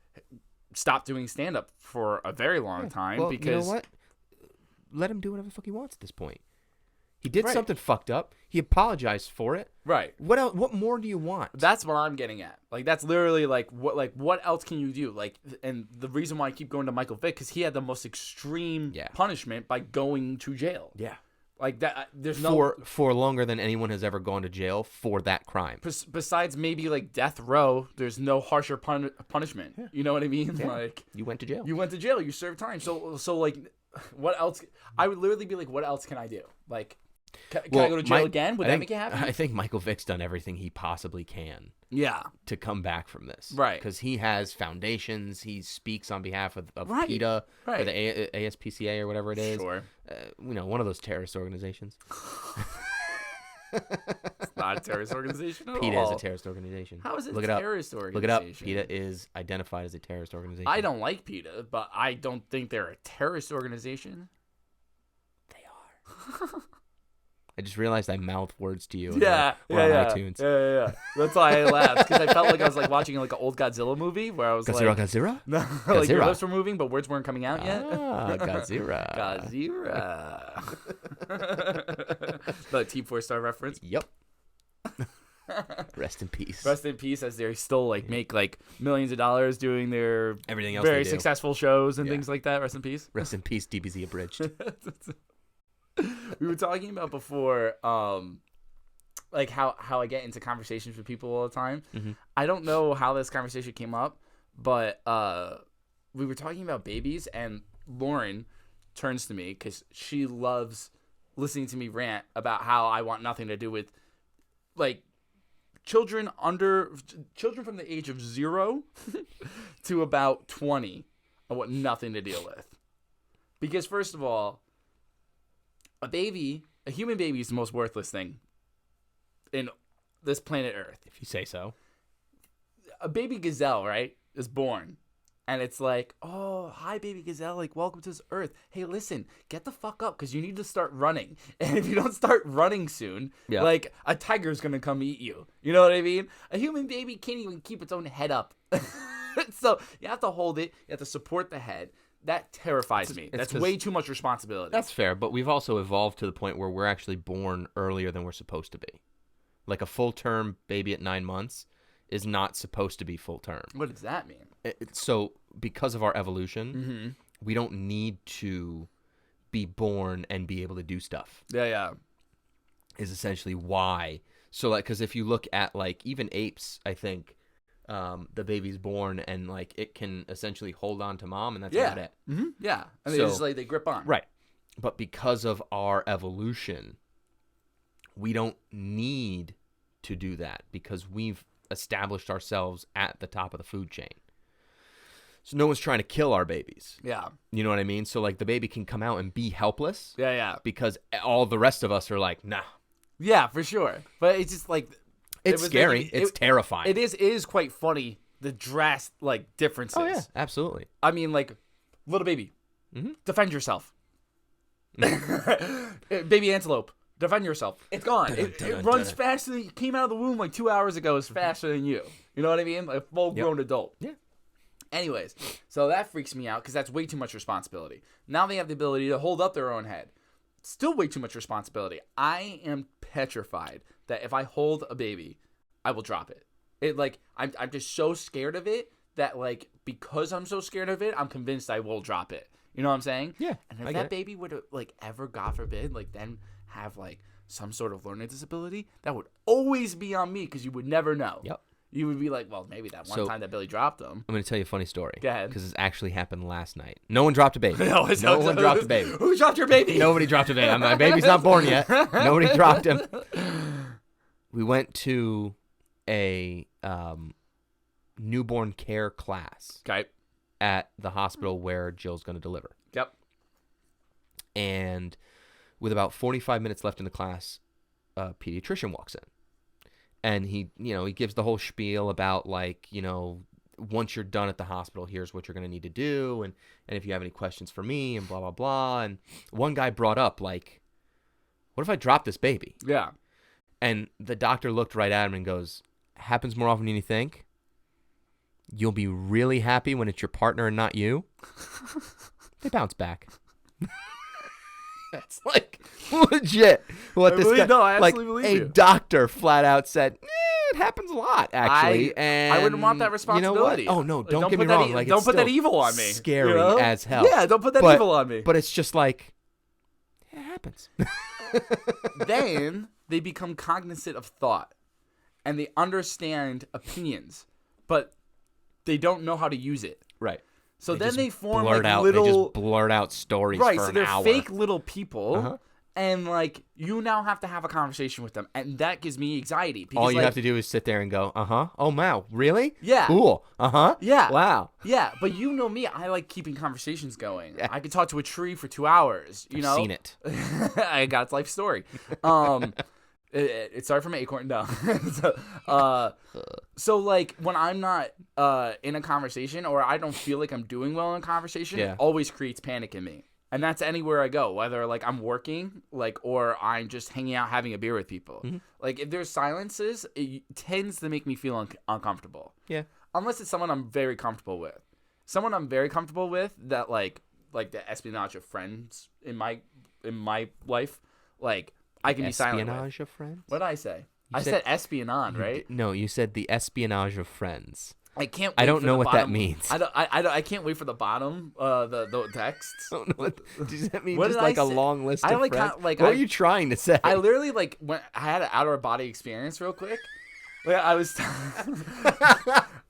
stopped doing stand up for a very long time Well, because you know what? Let him do whatever the fuck he wants at this point. He did Right. something fucked up. He apologized for it. right. What else? What more do you want? That's what I'm getting at. Like that's literally like what else can you do? Like and the reason why I keep going to Michael Vick because he had the most extreme Yeah. punishment by going to jail. Yeah. Like that. There's no For longer than anyone has ever gone to jail for that crime. besides maybe like death row. There's no harsher punishment. Yeah. You know what I mean? Yeah. Like You went to jail. you went to jail. You served time. So like, what else? I would literally be like, what else can I do? Like, can I go to jail again? Would that make it happen? I think Michael Vick's done everything he possibly can Yeah. to come back from this. Right. Because he has foundations. He speaks on behalf of Right. PETA Right. or the ASPCA or whatever it is. Sure. One of those terrorist organizations. It's not a terrorist organization at PETA all. is a terrorist organization. How is it Look a it up. terrorist Look organization? it up. PETA is identified as a terrorist organization. I don't like PETA, but I don't think they're a terrorist organization. They are. I just realized I mouthed words to you. Yeah, we're on iTunes. Yeah. That's why I laughed because I felt like I was like watching like an old Godzilla movie where I was Godzilla, like, Godzilla? no, like your Godzilla. lips were moving, but words weren't coming out yet. Ah, Godzilla. Godzilla. The Team 4-Star reference. Yep. Rest in peace. Rest in peace, as they still like make like millions of dollars doing their Everything else very they do. successful shows and Yeah. things like that. Rest in peace. Rest in peace, DBZ abridged. We were talking about before, like how I get into conversations with people all the time. Mhm. I don't know how this conversation came up, but we were talking about babies, and Lauren turns to me because she loves listening to me rant about how I want nothing to do with like children from the age of 0 to about 20. I want nothing to deal with because first of all, a human baby is the most worthless thing in this planet Earth. If you say so. A baby gazelle, right, is born. And it's like, oh, hi, baby gazelle. Like, welcome to this Earth. Hey, listen, get the fuck up because you need to start running. And if you don't start running soon, Yeah. like, a tiger's going to come eat you. You know what I mean? A human baby can't even keep its own head up. So you have to hold it. You have to support the head. That terrifies me. That's 'cause- way too much responsibility. That's fair, but we've also evolved to the point where we're actually born earlier than we're supposed to be. Like a full-term baby at 9 months is not supposed to be full-term. What does that mean? So because of our evolution, Mm-hmm. we don't need to be born and be able to do stuff. Yeah. Is essentially why. So like, because if you look at like even apes, I think the baby's born, and like it can essentially hold on to mom, and that's Yeah. about it. Mm-hmm. Yeah. And So- they just like they grip on. Right. But because of our evolution, we don't need to do that because we've established ourselves at the top of the food chain. So no one's trying to kill our babies. Yeah. You know what I mean? So like the baby can come out and be helpless Yeah. Yeah. because all the rest of us are like, nah. Yeah, for sure. But it's just like It's was scary. making- It's terrifying. It is quite funny the drastic like differences. Oh yeah, absolutely. I mean, like, little baby, defend yourself. Baby antelope, defend yourself. It's gone. It runs faster. It came out of the womb like 2 hours ago. It's faster than you. You know what I mean? Like a full-grown adult. Yeah. Anyways, so that freaks me out because that's way too much responsibility. Now they have the ability to hold up their own head. Still way too much responsibility. I am petrified that if I hold a baby, I will drop it. It like I'm just so scared of it that like because I'm so scared of it, I'm convinced I will drop it. You know what I'm saying? Yeah, And if I get that it. baby would like ever, God forbid, like then have like some sort of learning disability, that would always be on me because you would never know. Yep. You would be like, well, maybe that one So- time that Billy dropped him. I'm going to tell you a funny story. Go ahead. Because this actually happened last night. No one dropped a baby. No one dropped a baby. Who dropped your baby? Nobody dropped a baby. My baby's not born yet. Nobody dropped him. We went to a newborn care class Okay. at the hospital where Jill's going to deliver. Yep. And with about 45 minutes left in the class, a pediatrician walks in. And he gives the whole spiel about like, once you're done at the hospital, here's what you're going to need to do. And if you have any questions for me and blah, blah, blah. And one guy brought up like, what if I drop this baby? Yeah. And the doctor looked right at him and goes, happens more often than you think. You'll be really happy when it's your partner and not you. They bounce back. That's like legit. What I this believe- guy, no, I like absolutely a believe you. doctor flat out said, it happens a lot actually. I wouldn't want that You know responsibility. what? Oh no, Like, don't get me put that wrong. Like don't it's put that still evil on me. Scary you know? as hell. Yeah, don't put that But- evil on me. But it's just like it happens. Then they become cognizant of thought, and they understand opinions, but they don't know how to use it. Right. So then just they form blurt like out, little They just blurt out stories right. for So an they're hour. fake little people. Uh-huh. And like you now have to have a conversation with them, and that gives me anxiety. Because, All you like, have to do is sit there and go, oh wow, really? Yeah. Cool. Yeah. Wow. Yeah, but you know me, I like keeping conversations going. I could talk to a tree for 2 hours. You know, I've seen it. I got its life story. It started from Acorn. No. So like when I'm not in a conversation or I don't feel like I'm doing well in a conversation, Yeah. it always creates panic in me. And that's anywhere I go, whether like I'm working, like or I'm just hanging out having a beer with people. Mm-hmm. Like if there's silences, it tends to make me feel uncomfortable. Yeah. Unless it's someone I'm very comfortable with. Someone I'm very comfortable with that like the espionage of friends in my life, like I can be silent with. Espionage of friends? What did I say? You I said espionage, right? No, you said the espionage of friends. I can't. I wait don't for know the what that bottom- means. I can't wait for the bottom. The texts. I don't know what, does that mean What just did like I a say? long list I of like friends? how- like, what I- are you trying to say? I literally like when I had an outer body experience real quick. Like, I was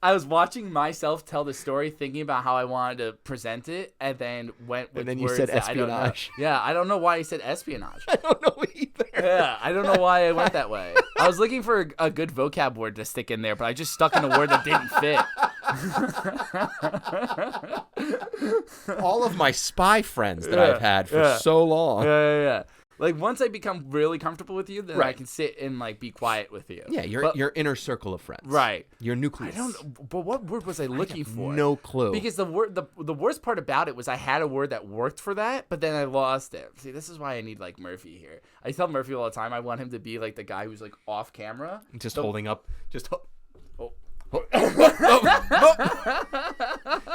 I was watching myself tell the story, thinking about how I wanted to present it, and then went with And then you words said that I don't know. espionage. Yeah, I don't know why I said espionage. I don't know either. Yeah, I don't know why I went that way. I was looking for a good vocab word to stick in there, but I just stuck in a word that didn't fit. All of my spy friends that Yeah, I've had for yeah. so long. Yeah. Like once I become really comfortable with you, then I Right. can sit and like be quiet with you. Yeah, But- your inner circle of friends. right. Your I nucleus. don't. But what word was I looking for? No clue. Because the worst part about it was I had a word that worked for that, but then I lost it. See, this is why I need like Murphy here. I tell Murphy all the time I want him to be like the guy who's like off camera. just So- holding up, Oh.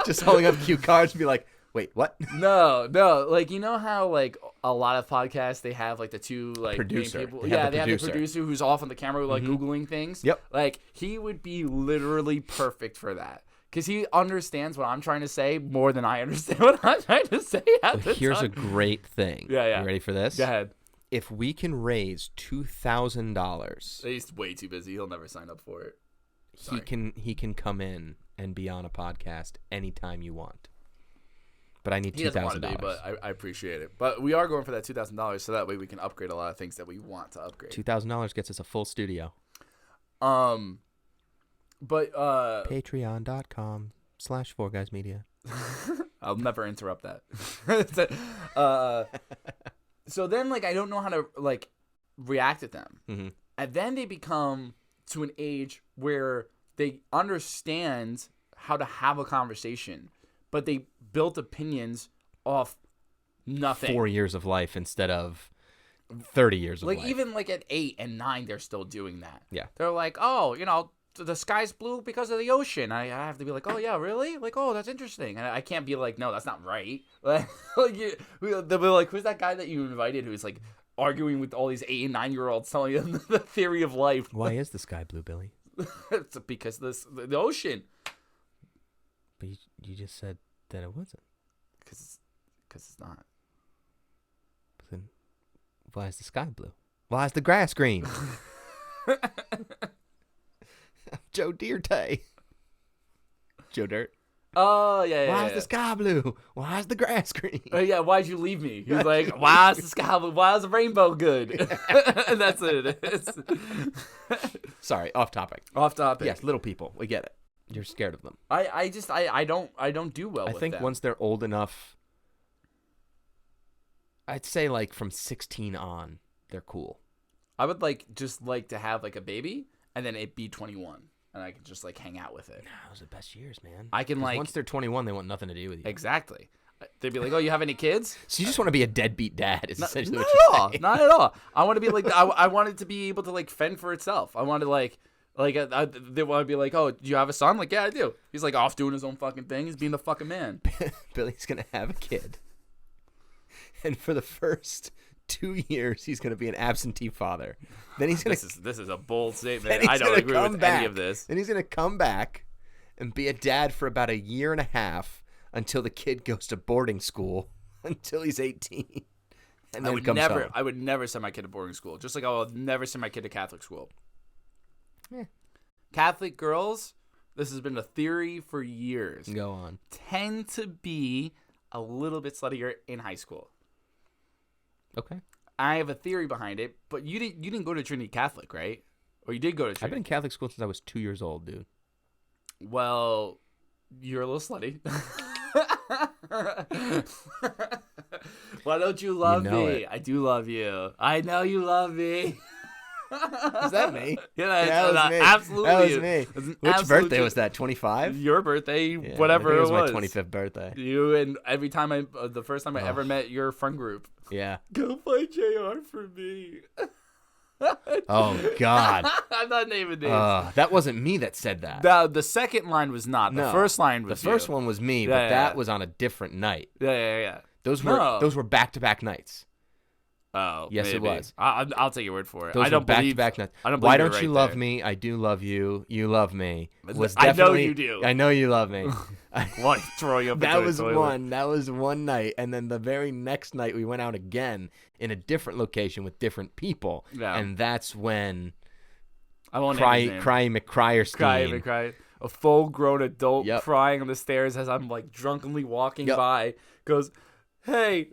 just holding up cue cards and be like, wait, what? No, like you know how like a lot of podcasts they have like the two like main producer. people. They have Yeah, the they have the producer. producer who's off on the camera like googling things. Yep. Like he would be literally perfect for that because he understands what I'm trying to say more than I understand what I'm trying to say. At the Here's a time. great thing. Yeah. You ready for this? Go ahead. If we can raise $2,000, He's way too busy. He'll never sign up for it. He can come in and be on a podcast anytime you want. But I need He doesn't want to $2,000. be, but I appreciate it. But we are going for that $2,000, so that way we can upgrade a lot of things that we want to upgrade. $2,000 gets us a full studio. But Patreon.com/4guysmedia. I'll never interrupt that. So then, like, I don't know how to, like, react to them. Mm-hmm. And then they become to an age where they understand how to have a conversation, but they built opinions off nothing. 4 years of life instead of 30 years of Like, life. even, like, at 8 and 9, they're still doing that. Yeah. They're like, oh, you know, the sky's blue because of the ocean. I have to be like, oh, yeah, really? Like, oh, that's interesting. And I can't be like, no, that's not right. Like, they'll be like, who's that guy that you invited who's, like, arguing with all these 8 and 9-year-olds telling them the theory of life? Why is the sky blue, Billy? It's because the ocean. But you just said that it wasn't. Because it's not. But then why is the sky blue? Why is the grass green? Joe Dirte. Joe Dirt. Oh, yeah. Why is the sky blue? Why is the grass green? Yeah, why'd you leave me? He was like, why is the sky blue? Why is the rainbow good? And that's what it is. Sorry, off topic. Off topic. Yes, little people. We get it. You're scared of them. I don't do well with I think them. once they're old enough, I'd say like from 16 on, they're cool. I would just like to have like a baby and then it be 21 and I could just like hang out with it. Nah, those are the best years, man. I can 'Cause like once they're 21, they want nothing to do with you. exactly. They'd be like, "Oh, you have any kids?" So you just want to be a deadbeat dad, is essentially Not what at you're all. saying. Not at all. I want to be like I want it to be able to like fend for itself. I want to they want to be like, "Oh, do you have a son?" Like, "Yeah, I do." He's like off doing his own fucking thing. He's being the fucking man. Billy's going to have a kid. And for the first 2 years, he's going to be an absentee father. Then he's going to This is a bold Then statement. he's I don't gonna agree come with back. any of this. Then he's going to come back and be a dad for about a year and a half until the kid goes to boarding school until he's 18. And then comes home. I would never send my kid to boarding school. Just like I would never send my kid to Catholic school. Yeah. Catholic girls, this has been a theory for years, Go on. tend to be a little bit sluttier in high school. Okay. I have a theory behind it, but you didn't go to Trinity Catholic, right? Or you did go to Trinity? I've been in Catholic school since I was 2 years old, dude. Well, you're a little slutty. Why don't you love You know me? it. I do love you. I know you love me. Is that me? Yeah, that was me. Absolutely. That was me. It's an Which absolute birthday was that? 25? Your birthday, Yeah, whatever I think it it was. was my 25th birthday. You and every time the first time I ever met your friend group. Yeah. Go find JR for me. Oh, God. I'm not naming names. That wasn't me that said that. The second line was not. The No. first line was The first you. one was me, Yeah, but yeah, that yeah. was on a different night. Yeah. Those No. were back-to-back nights. Oh, Yes, it maybe. was. I'll take your word for it. Those I don't were believe back-to-back nights. I don't Why believe don't you're you right love there. me? I do love you. You love me. Was I know definitely, you do. I know you love me. What? Throwing up That into was the toilet. one. That was one night, and then the very next night we went out again in a different location with different people, Yeah. and that's when I won't name his name. Crying McCryerstein. Cry. A full-grown adult Yep. crying on the stairs as I'm like drunkenly walking Yep. by. Goes, "Hey,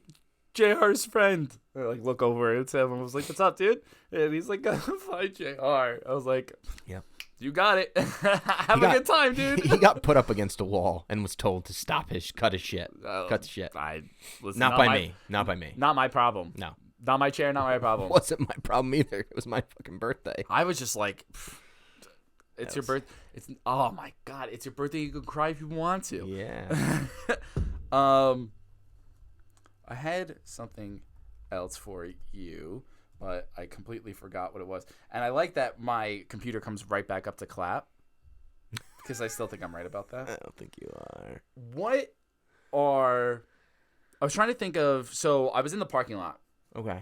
JR's friend." I like look over at him and was like, "What's up, dude?" And he's like, "Go find JR." I was like, Yep. "You got it. Have a good time, dude." He got put up against a wall and was told to cut his shit. Oh, Cut the shit. Listen, Not by me. Not by me. Not my problem. No. Not my chair. Not my problem. Wasn't my problem either. It was my fucking birthday. I was just like, it's your birth. It's oh my god, it's your birthday. You can cry if you want to. Yeah. I had something else for you, but I completely forgot what it was. And I like that my computer comes right back up to clap because I still think I'm right about that. I don't think you are. I was trying to think of. So I was in the parking lot. Okay.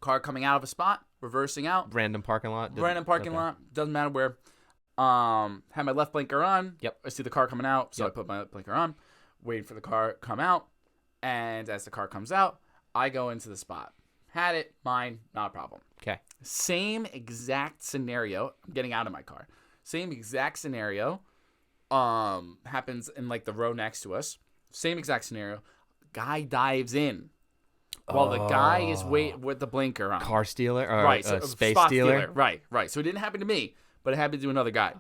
Car coming out of a spot, reversing out. Random parking lot. Random parking Okay. lot, doesn't matter where. Had my left blinker on. Yep. I see the car coming out, so Yep. I put my blinker on, waiting for the car to come out, and as the car comes out, I go into the spot. Had it, mine, not a problem. Okay. Same exact scenario. I'm getting out of my car. Same exact scenario happens in like the row next to us. Same exact scenario. Guy dives in while the guy is with the blinker on. Car stealer or right, space spot stealer. Right. So it didn't happen to me, but it happened to another guy.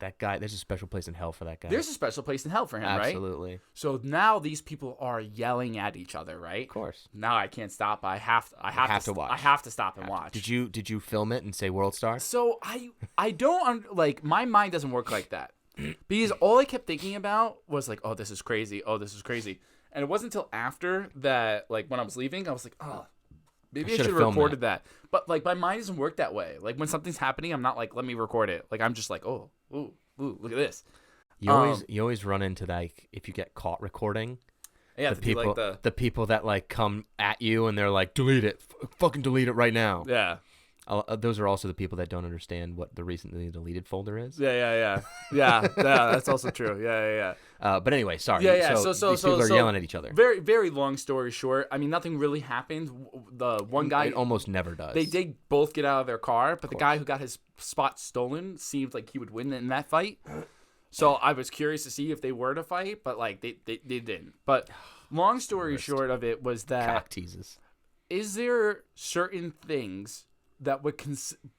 That guy, there's a special place in hell for that guy. There's a special place in hell for him, right? Absolutely. So now these people are yelling at each other, right? Of course. Now I can't stop. I have to watch. I have to stop and watch. Did you film it and say World Star? So I don't like, my mind doesn't work like that. Because all I kept thinking about was like, oh, this is crazy. Oh, this is crazy. And it wasn't until after that, like when I was leaving, I was like, oh, maybe I should have recorded that. But like my mind doesn't work that way. Like when something's happening, I'm not like, let me record it. Like I'm just like, oh, ooh, look at this. You always run into like if you get caught recording. Yeah, the people that like come at you and they're like, delete it, fucking delete it right now. Yeah. Those are also the people that don't understand what the recently deleted folder is. Yeah. That's also true. Yeah. But anyway, sorry. Yeah. So these people are yelling at each other. Very, very long story short. I mean, nothing really happened. The one guy, it almost never does. They did both get out of their car, but the guy who got his spot stolen seemed like he would win in that fight. So I was curious to see if they were to fight, but like they didn't. But long story short of it was that cock teases. Is there certain things that would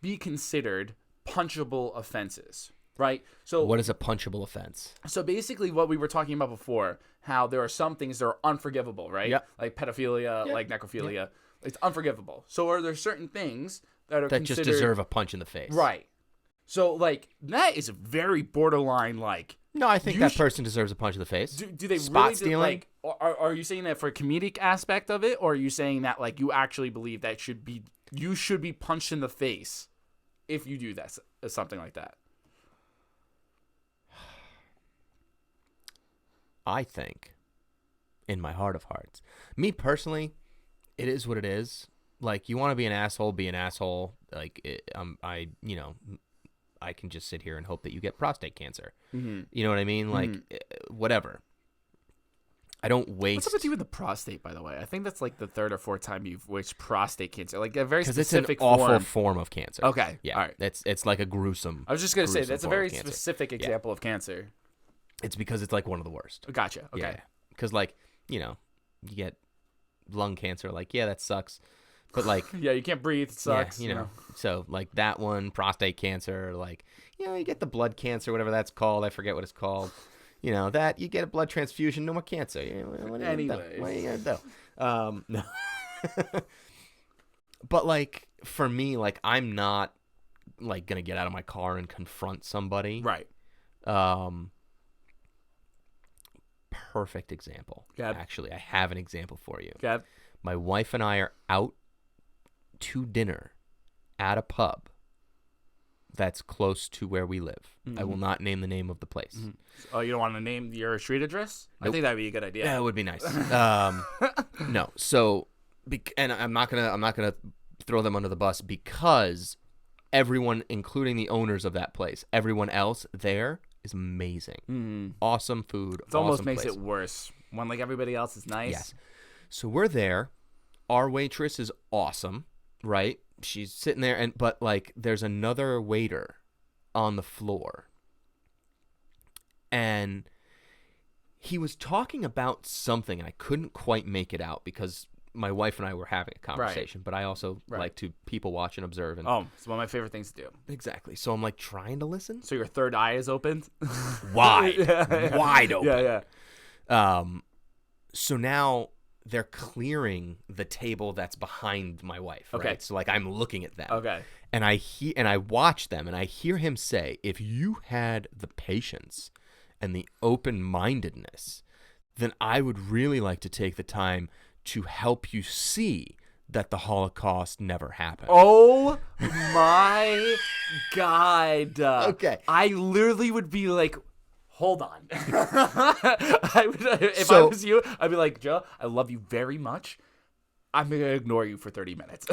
be considered punchable offenses, right? So what is a punchable offense? So basically what we were talking about before, how there are some things that are unforgivable, right? Yep. Like pedophilia, like necrophilia. Yep. It's unforgivable. So are there certain things that are just deserve a punch in the face? Right. So like that is very borderline like. No, I think that person deserves a punch in the face. Do they spot really stealing? Like, are you saying that for a comedic aspect of it, or are you saying that like you actually believe that you should be punched in the face if you do that, something like that? I think, in my heart of hearts, me personally, it is what it is. Like, you want to be an asshole, be an asshole. Like, I can just sit here and hope that you get prostate cancer. Mm-hmm. You know what I mean? Like, whatever. I don't waste. What's up with you with the prostate, by the way? I think that's like the third or fourth time you've wished prostate cancer. Like a very specific it's an awful form of cancer. Okay. Yeah. All right. It's like a gruesome. I was just going to say, that's a very specific example of cancer. It's because it's like one of the worst. Gotcha. Okay. Yeah. Because like, you get lung cancer. Like, yeah, that sucks. But like, yeah, you can't breathe. It sucks. Yeah, you know. So like that one, prostate cancer, like, you get the blood cancer, whatever that's called. I forget what it's called. That you get a blood transfusion, no more cancer. What are you gonna do? No. But like for me, like I'm not like gonna get out of my car and confront somebody. Right. Perfect example. Gab. Actually, I have an example for you. Gab. My wife and I are out to dinner at a pub that's close to where we live. Mm-hmm. I will not name the name of the place. Mm-hmm. Oh, you don't want to name your street address? Nope. I think that'd be a good idea. Yeah, it would be nice. No, so and I'm not gonna throw them under the bus because everyone, including the owners of that place, everyone else there is amazing. Mm-hmm. Awesome food. It almost makes it worse when like everybody else is nice. Yes. So we're there. Our waitress is awesome, right? She's sitting there, but like there's another waiter on the floor, and he was talking about something. I couldn't quite make it out because my wife and I were having a conversation, but I also like to people watch and observe. And it's one of my favorite things to do. Exactly. So I'm like trying to listen. So your third eye is opened, wide open. Yeah. So now they're clearing the table that's behind my wife. Right? Okay. So like I'm looking at them. Okay. And I watch them and I hear him say, if you had the patience and the open-mindedness, then I would really like to take the time to help you see that the Holocaust never happened. Oh my God. Okay. I literally would be like, hold on. If I was you, I'd be like, Joe, I love you very much. I'm going to ignore you for 30 minutes.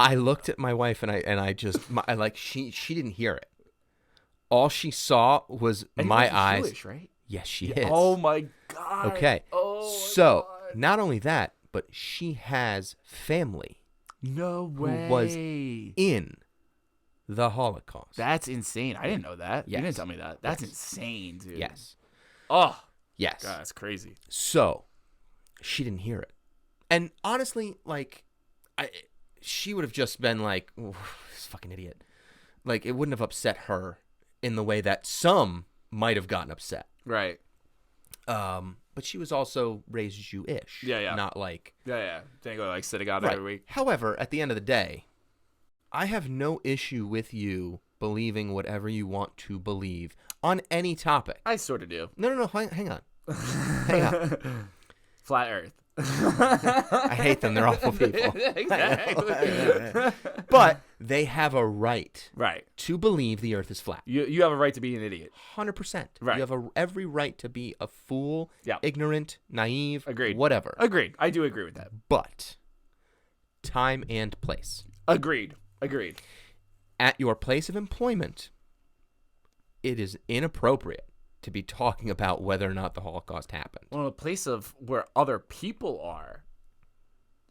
I looked at my wife and I just she didn't hear it. All she saw was my eyes. Jewish, right? Yes, she is. Oh my God. Okay. Oh my God. Not only that, but she has family. No way. Who was in the Holocaust. That's insane. I didn't know that. Yes. You didn't tell me that. That's Yes. insane, dude. Yes. Oh, Yes. God, that's crazy. So, she didn't hear it. And honestly, like, she would have just been like, this fucking idiot. Like, it wouldn't have upset her in the way that some might have gotten upset. Right. But she was also raised Jewish. Yeah. Not like... Yeah. Didn't go like sitting out Right. every week. However, at the end of the day, I have no issue with you believing whatever you want to believe on any topic. I sort of do. No, hang on. Hang on. Flat Earth. I hate them. They're awful people. Exactly. But they have a right Right. to believe the earth is flat. You have a right to be an idiot. 100%. Right. You have every right to be a fool, Yeah. ignorant, naive, Agreed. whatever. Agreed. I do agree with that. But time and place. Agreed. At your place of employment, it is inappropriate to be talking about whether or not the Holocaust happened. Well, a place of where other people are,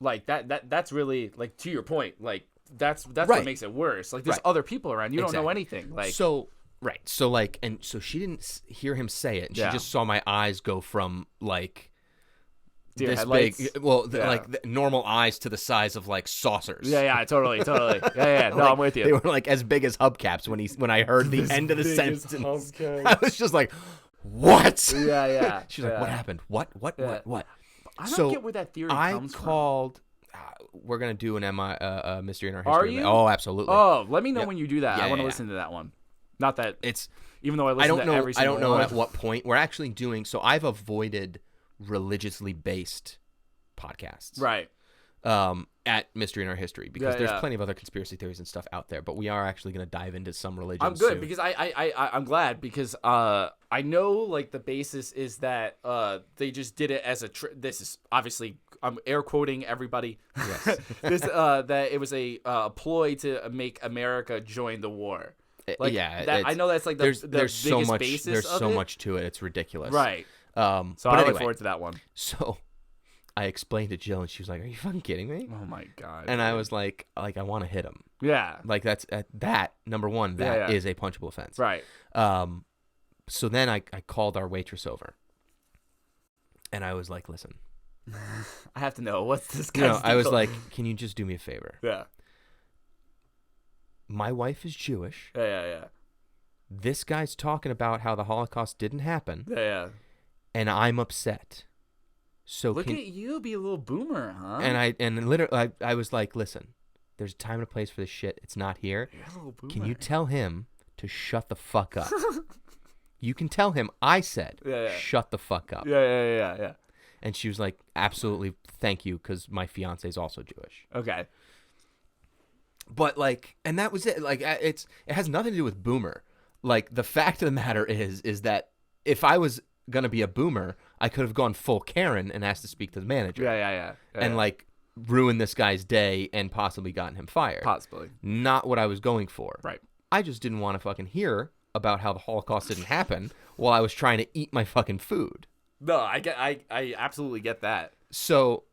like that's really, like, to your point, like that's Right. what makes it worse. Like, there's Right. other people around. You don't know Exactly. anything. Like, So, right. So, like, and so she didn't hear him say it. And Yeah. she just saw my eyes go from, like, deer this headlights. big, well, Yeah. like the normal eyes to the size of, like, saucers. Yeah, totally. Yeah. No, Like, I'm with you. They were, like, as big as hubcaps when I heard the end of the sentence. I was just like, what? Yeah. She's like, what happened? What? Yeah. What? I don't So, get where that theory I comes from. called. We're gonna do an mystery in our history. Are you? Oh, absolutely. Oh, let me know Yep. when you do that. Yeah, I want to yeah, listen to that one. Not that It's. even though I I listen don't to know. every I single don't know one. at what point we're actually doing. So I've avoided religiously based podcasts. Right. At Mystery in Our History because Yeah, there's yeah. plenty of other conspiracy theories and stuff out there, but we are actually going to dive into some religions. I'm good soon. because I'm glad because I know like the basis is that they just did it as a this is obviously I'm air quoting everybody. Yes. This that it was a ploy to make America join the war. Like, yeah, that, I know that's like the there's biggest so much basis there's of so it. much to it. It's ridiculous. Right. So So I look forward to that one. So I explained to Jill, and she was like, "Are you fucking kidding me?" Oh my god. And I was like, I want to hit him. Yeah. Like that number one, that Yeah. is a punchable offense. Right. So then I called our waitress over, and I was like, "Listen, I have to know what's this you guy's know," I was deal? like, "Can you just do me a favor? Yeah. My wife is Jewish. Yeah. This guy's talking about how the Holocaust didn't happen, Yeah. and I'm upset. So Look at you be a little boomer, huh? and literally I was like, listen, there's a time and a place for this shit. It's not here. You're a little boomer. Can you tell him to shut the fuck up? You can tell him I said, Yeah. shut the fuck up. Yeah. And she was like, absolutely, thank you, because my fiance is also Jewish. Okay. But like, and that was it. Like, it has nothing to do with boomer. Like, the fact of the matter is that if I was gonna be a boomer, I could have gone full Karen and asked to speak to the manager. Yeah. And like ruined this guy's day and possibly gotten him fired. Possibly. Not what I was going for. Right. I just didn't want to fucking hear about how the Holocaust didn't happen while I was trying to eat my fucking food. No, I absolutely get that. So,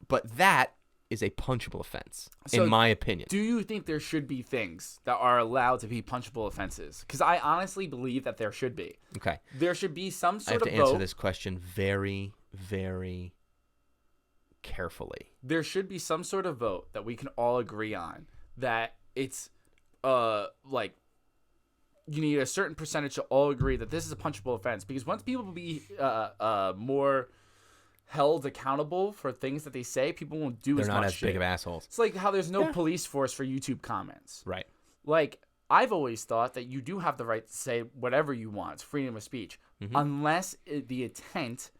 but that is a punchable offense, So in my opinion. Do you think there should be things that are allowed to be punchable offenses? Because I honestly believe that there should be. Okay. There should be some I sort have of to answer vote. this question very, very carefully. There should be some sort of vote that we can all agree on that it's like you need a certain percentage to all agree that this is a punchable offense, because once people be more held accountable for things that they say, people won't do They're as not much as shit. big of assholes. It's like how there's no police force for YouTube comments. Right. Like, I've always thought that you do have the right to say whatever you want. It's freedom of speech. Unless the intent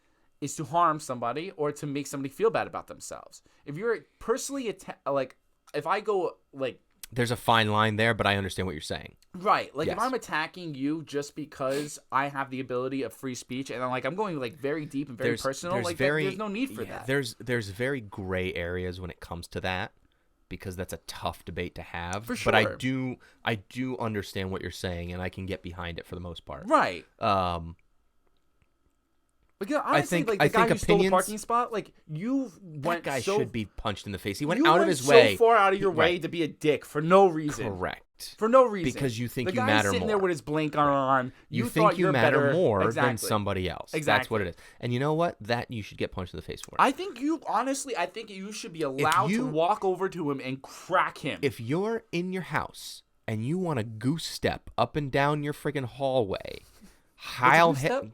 is to harm somebody or to make somebody feel bad about themselves. If you're personally, like, if I go, like... There's a fine line there, but I understand what you're saying. Right. Like, Yes. if I'm attacking you just because I have the ability of free speech, and I'm going, like, very deep and very personal, like, there's no need for that. There's very gray areas when it comes to that, because that's a tough debate to have. For But I sure. do understand what you're saying, and I can get behind it for the most part. Right. Like, honestly, think- like, the I guy think who stole the opinions- parking spot, like, you That went guy so... should be punched in the face. He went You out of went his so way. far out of your way Right. to be a dick for no reason. Correct. For no reason. Because you think the you guy's matter sitting there more. with his blank on. You thought think you you're matter better. more than Exactly. somebody else. Exactly. That's what it is. And you know what? That you should get punched in the face for. I think you should be allowed to walk over to him and crack him. If you're in your house and you want to goose step up and down your friggin' hallway,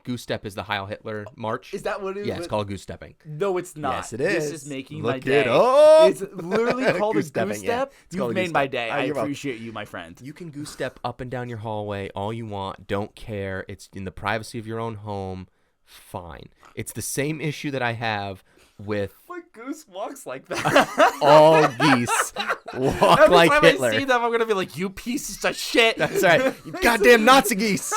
goose step is the Heil Hitler march. Is that what it is? Yeah, it's called goose stepping. No, it's not. Yes, it is. This is making Look my day. it up. It's literally called Goose a stepping, goose yeah. step. It's You've called a made goose my step. day. Oh, I you're welcome. appreciate you, my friend. You can goose step up and down your hallway all you want. Don't care. It's in the privacy of your own home. Fine. It's the same issue that I have with What goose walks like that? all geese walk Every like time Hitler. I see them, I'm gonna be like, "You pieces of shit!" That's right. You goddamn Nazi geese.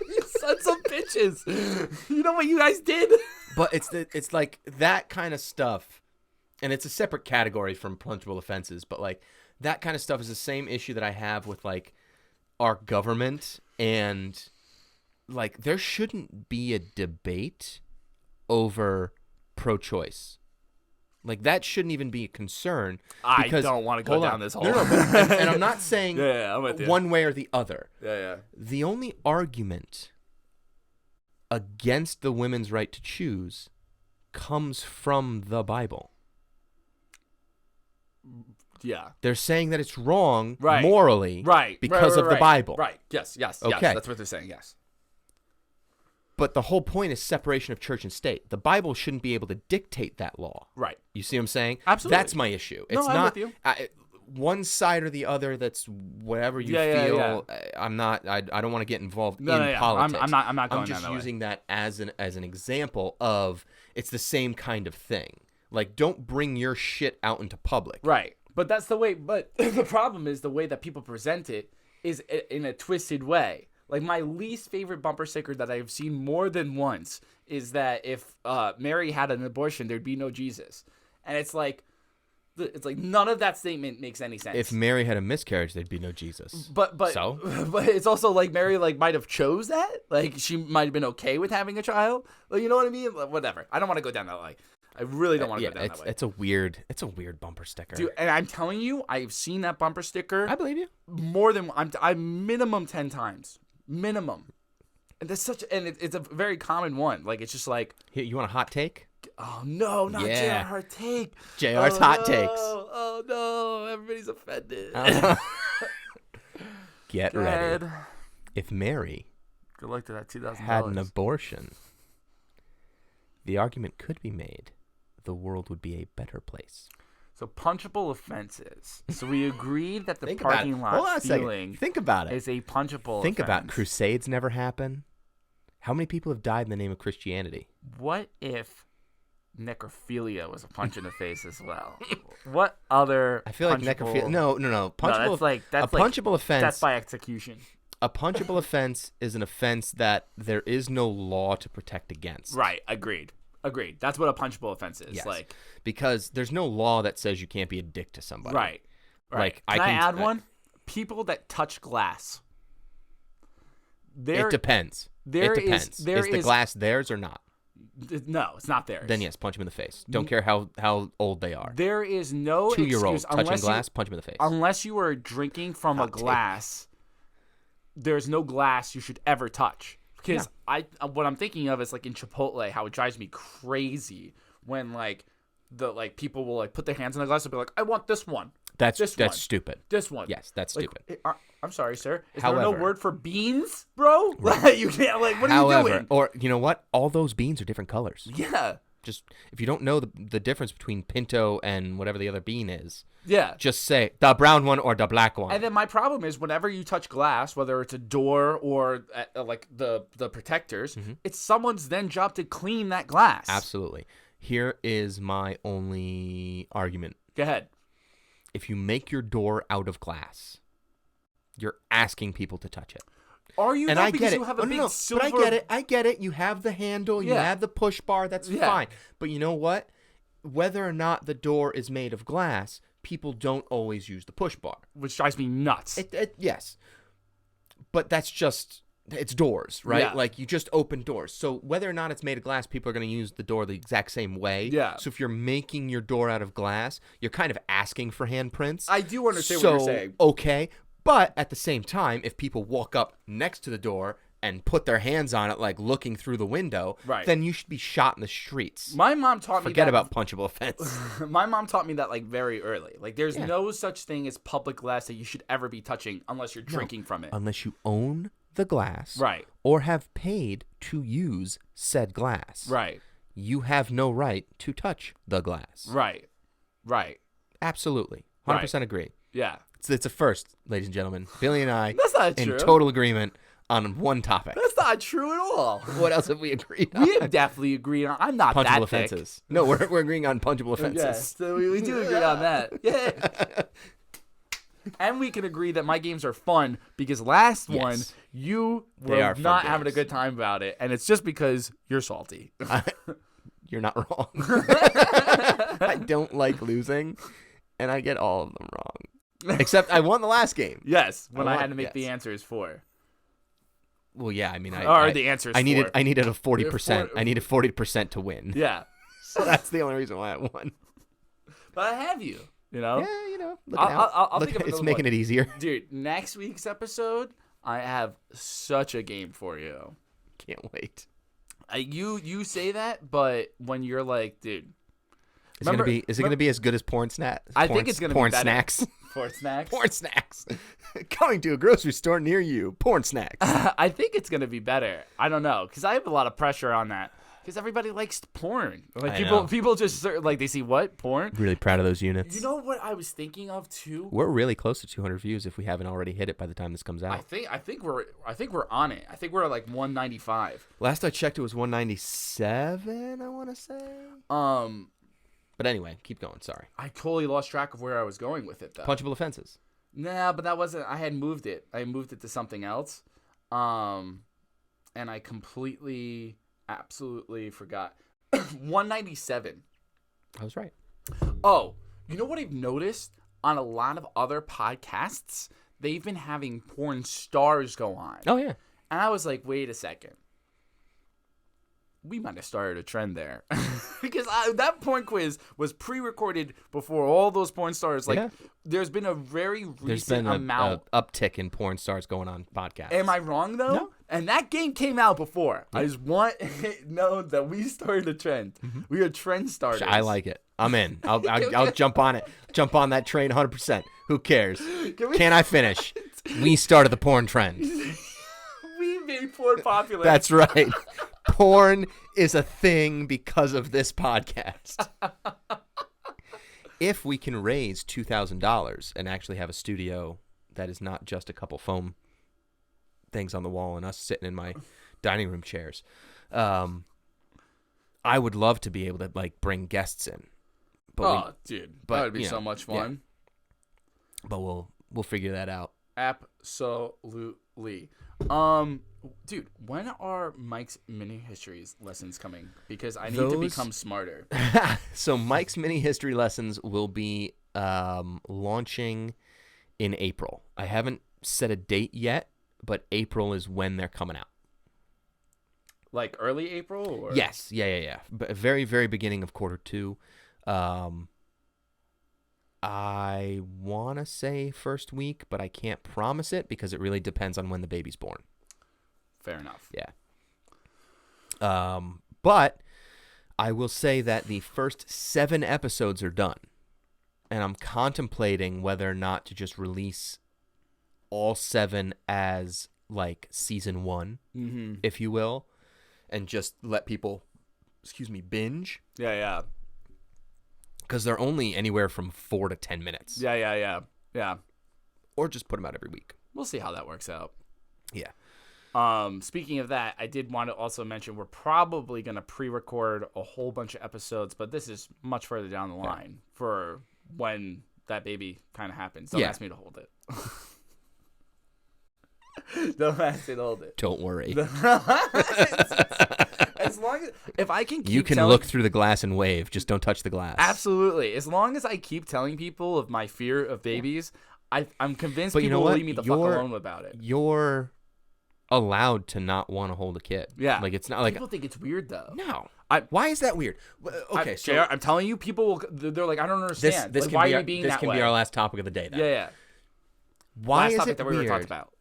You sons of bitches! You know what you guys did? But it's like that kind of stuff, and it's a separate category from punchable offenses. But like that kind of stuff is the same issue that I have with like our government, and like there shouldn't be a debate over pro-choice. Like that shouldn't even be a concern. I don't want to go down this hole. No, and I'm not saying I'm with you. one way or the other. Yeah. The only argument against the women's right to choose comes from the Bible. Yeah. They're saying that it's wrong Right. morally because of the Bible. Right. Yes. Okay. That's what they're saying. Yes. But the whole point is separation of church and state. The Bible shouldn't be able to dictate that law. Right. You see what I'm saying? Absolutely. That's my issue. No, It's I'm not with you. one side or the other. That's whatever you Yeah, feel. I'm not. I don't want to get involved in Yeah. politics. I'm not going I'm just down that way. using that as an example of it's the same kind of thing. Like, don't bring your shit out into public. Right. But that's the way. But the problem is the way that people present it is in a twisted way. Like, my least favorite bumper sticker that I've seen more than once is that if Mary had an abortion, there'd be no Jesus. And it's like none of that statement makes any sense. If Mary had a miscarriage, there'd be no Jesus. But So? but it's also like Mary might have chose that. Like, she might have been okay with having a child. Like, you know what I mean? Like, whatever. I don't want to go down that way. I really don't want to go down that way. It's a weird bumper sticker. Dude, and I'm telling you, I've seen that bumper sticker I believe you. more than I'm minimum 10 times. Minimum. And that's it's a very common one. Like, it's just like, Here, you want a hot take? oh no, not Yeah. JR take. JR's hot takes. Oh no, everybody's offended. Get Go ready. ahead. If Mary Good luck to that $2,000. had an abortion, the argument could be made the world would be a better place. So punchable offenses. So we agreed that the Think about it. parking Hold on lot a second. stealing Think about it. is a punchable Think about offense. crusades never happen. How many people have died in the name of Christianity? What if necrophilia was a punch in the face as well? What other I feel like punchable- necrophilia. No. Punchable. that's a punchable offense. That's by execution. A punchable offense is an offense that there is no law to protect against. Right. Agreed. That's what a punchable offense is. Yes. Like, because there's no law that says you can't be a dick to somebody. right. Like, Can I add I- one? People that touch glass. It depends. there It is- depends. there is the is- glass theirs or not? No, it's not theirs. Then yes, punch them in the face. Don't care how old they are. There is no 2-year-old excuse touching glass, punch them in the face. Unless you are drinking from a Hot take. glass, there's no glass you should ever touch. Because what I'm thinking of is like in Chipotle, how it drives me crazy when people will put their hands in the glass and be like, I want this one. That's this one. stupid. This one. Yes, that's stupid. I'm sorry, sir. Is there no However- word for beans, bro? Like, you can't. Like, what are you doing? Or you know what? All those beans are different colors. Yeah. Just if you don't know the difference between pinto and whatever the other bean is, Yeah. just say the brown one or the black one. And then my problem is whenever you touch glass, whether it's a door or like the protectors, it's someone's then job to clean that glass. Absolutely. Here is my only argument. Go ahead. If you make your door out of glass, you're asking people to touch it. Are you? And though? I Because get it. you have a big silver. But I get it. You have the handle. You Yeah. have the push bar. That's Yeah. fine. But you know what? Whether or not the door is made of glass, people don't always use the push bar. Which drives me nuts. Yes. But that's just, it's doors, right? Yeah. Like, you just open doors. So whether or not it's made of glass, people are going to use the door the exact same way. Yeah. So if you're making your door out of glass, you're kind of asking for handprints. I do understand what you're saying. Okay. But at the same time, if people walk up next to the door and put their hands on it, like looking through the window, then you should be shot in the streets. My mom taught me that. Forget about punchable offense. My mom taught me that like very early. Like there's no such thing as public glass that you should ever be touching unless you're drinking from it. Unless you own the glass. Right. Or have paid to use said glass. Right. You have no right to touch the glass. Right. Right. Absolutely. 100% agree. Yeah. It's a first, ladies and gentlemen. Billy and I That's not true. in total agreement on one topic. That's not true at all. What else have we agreed on? We have definitely agreed on. I'm not punchable that offenses. Thick. No, we're agreeing on punchable offenses. Yeah, so we do agree on that. Yeah. And we can agree that my games are fun because last one you were not having a good time about it, and it's just because you're salty. You're not wrong. I don't like losing, and I get all of them wrong. Except I won the last game. Yes, when I had to make the answers for. Well, yeah, I mean, the answers. I needed a 40%. I needed 40% to win. Yeah, so that's the only reason why I won. But I have you. You know. Yeah, you know. I'll think of it's making it easier, dude. Next week's episode, I have such a game for you. Can't wait. You say that, but when you're like, dude, is it gonna be as good as porn snacks? I think it's gonna be better. Snacks. Porn snacks. Porn snacks. Coming to a grocery store near you. Porn snacks. I think it's gonna be better. I don't know, because I have a lot of pressure on that. Because everybody likes porn. Like people just like they see what porn. Really proud of those units. You know what I was thinking of too? We're really close to 200 views if we haven't already hit it by the time this comes out. I think we're on it. I think we're at like 195. Last I checked, it was 197. I want to say. But anyway, keep going. Sorry. I totally lost track of where I was going with it though. Punchable offenses. Nah, but that wasn't. I had moved it. I moved it to something else. And I completely. Absolutely forgot. 197. I was right. Oh, you know what I've noticed on a lot of other podcasts? They've been having porn stars go on. Oh, yeah. And I was like, wait a second. We might have started a trend there. Because that porn quiz was pre-recorded before all those porn stars. Like, there's been a very recent amount. A uptick in porn stars going on podcasts. Am I wrong, though? No. And that game came out before. Yeah. I just want it known that we started a trend. Mm-hmm. We are trend starters. I like it. I'm in. I'll jump on it. Jump on that train 100%. Who cares? Can I finish? We started the porn trend. We made porn popular. That's right. Porn is a thing because of this podcast. If we can raise $2,000 and actually have a studio that is not just a couple foam things on the wall and us sitting in my dining room chairs, I would love to be able to like bring guests in. But that would be so much fun. Yeah. But we'll figure that out. Absolutely. Dude, when are Mike's mini histories lessons coming? Because I need to become smarter. So Mike's mini history lessons will be launching in April. I haven't set a date yet, but April is when they're coming out. Like early April? Or? Yes. Yeah. But very, very beginning of Q2. I want to say first week, but I can't promise it because it really depends on when the baby's born. Fair enough. Yeah. But I will say that the first 7 episodes are done. And I'm contemplating whether or not to just release all 7 as like season 1, if you will, and just let people, binge. Yeah. Because they're only anywhere from 4 to 10 minutes. Yeah. Or just put them out every week. We'll see how that works out. Yeah. Speaking of that, I did want to also mention we're probably going to pre-record a whole bunch of episodes, but this is much further down the line for when that baby kind of happens. Don't ask me to hold it. Don't ask me to hold it. Don't worry. As long as if I can keep you can look through the glass and wave, just don't touch the glass. Absolutely. As long as I keep telling people of my fear of babies, I'm convinced people will leave me the fuck alone about it. You're allowed to not want to hold a kid. Yeah. Like it's not like people think it's weird though. No. Why is that weird? Okay, JR, I'm telling you, people will. They're like, I don't understand. This like, can why be are you being that way? This can be our last topic of the day. Then. Yeah. Why Last is topic it that we weird? were talked about.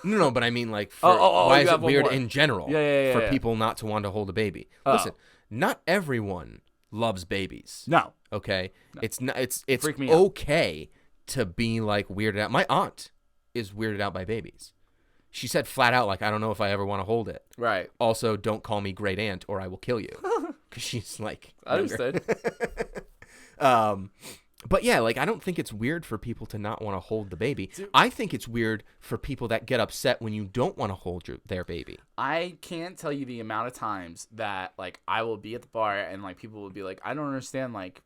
No, but I mean, like, you why is it have one weird more. in general Yeah, for yeah. people not to want to hold a baby? Oh. Listen, not everyone loves babies. No. Okay, it's not. It's Freak me out. okay to be like weirded out. My aunt is weirded out by babies. She said flat out, like, I don't know if I ever want to hold it. Right. Also, don't call me great aunt or I will kill you. Because she's like, I younger. understood. But yeah, like, I don't think it's weird for people to not want to hold the baby. I think it's weird for people that get upset when you don't want to hold their baby. I can't tell you the amount of times that, like, I will be at the bar and, like, people will be like, I don't understand, like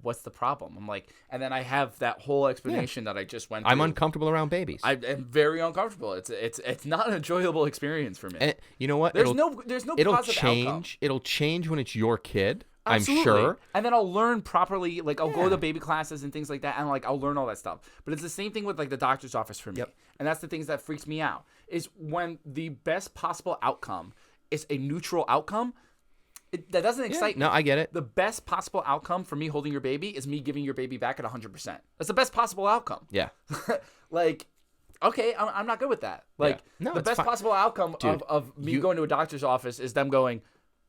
what's the problem? I'm like, and then I have that whole explanation that I just went through. I'm uncomfortable around babies. I am very uncomfortable. It's not an enjoyable experience for me. And you know what? There's no it'll positive change. outcome. It'll change when it's your kid. Absolutely. I'm sure. And then I'll learn properly. Like, I'll go to baby classes and things like that, and, like, I'll learn all that stuff. But it's the same thing with, like, the doctor's office for me. Yep. And that's the things that freaks me out, is when the best possible outcome is a neutral outcome. That doesn't excite me. No, I get it. The best possible outcome for me holding your baby is me giving your baby back at 100%. That's the best possible outcome. Yeah. Like, okay, I'm not good with that. Like, Yeah. No, the it's best fine. possible outcome Dude, of me going to a doctor's office is them going,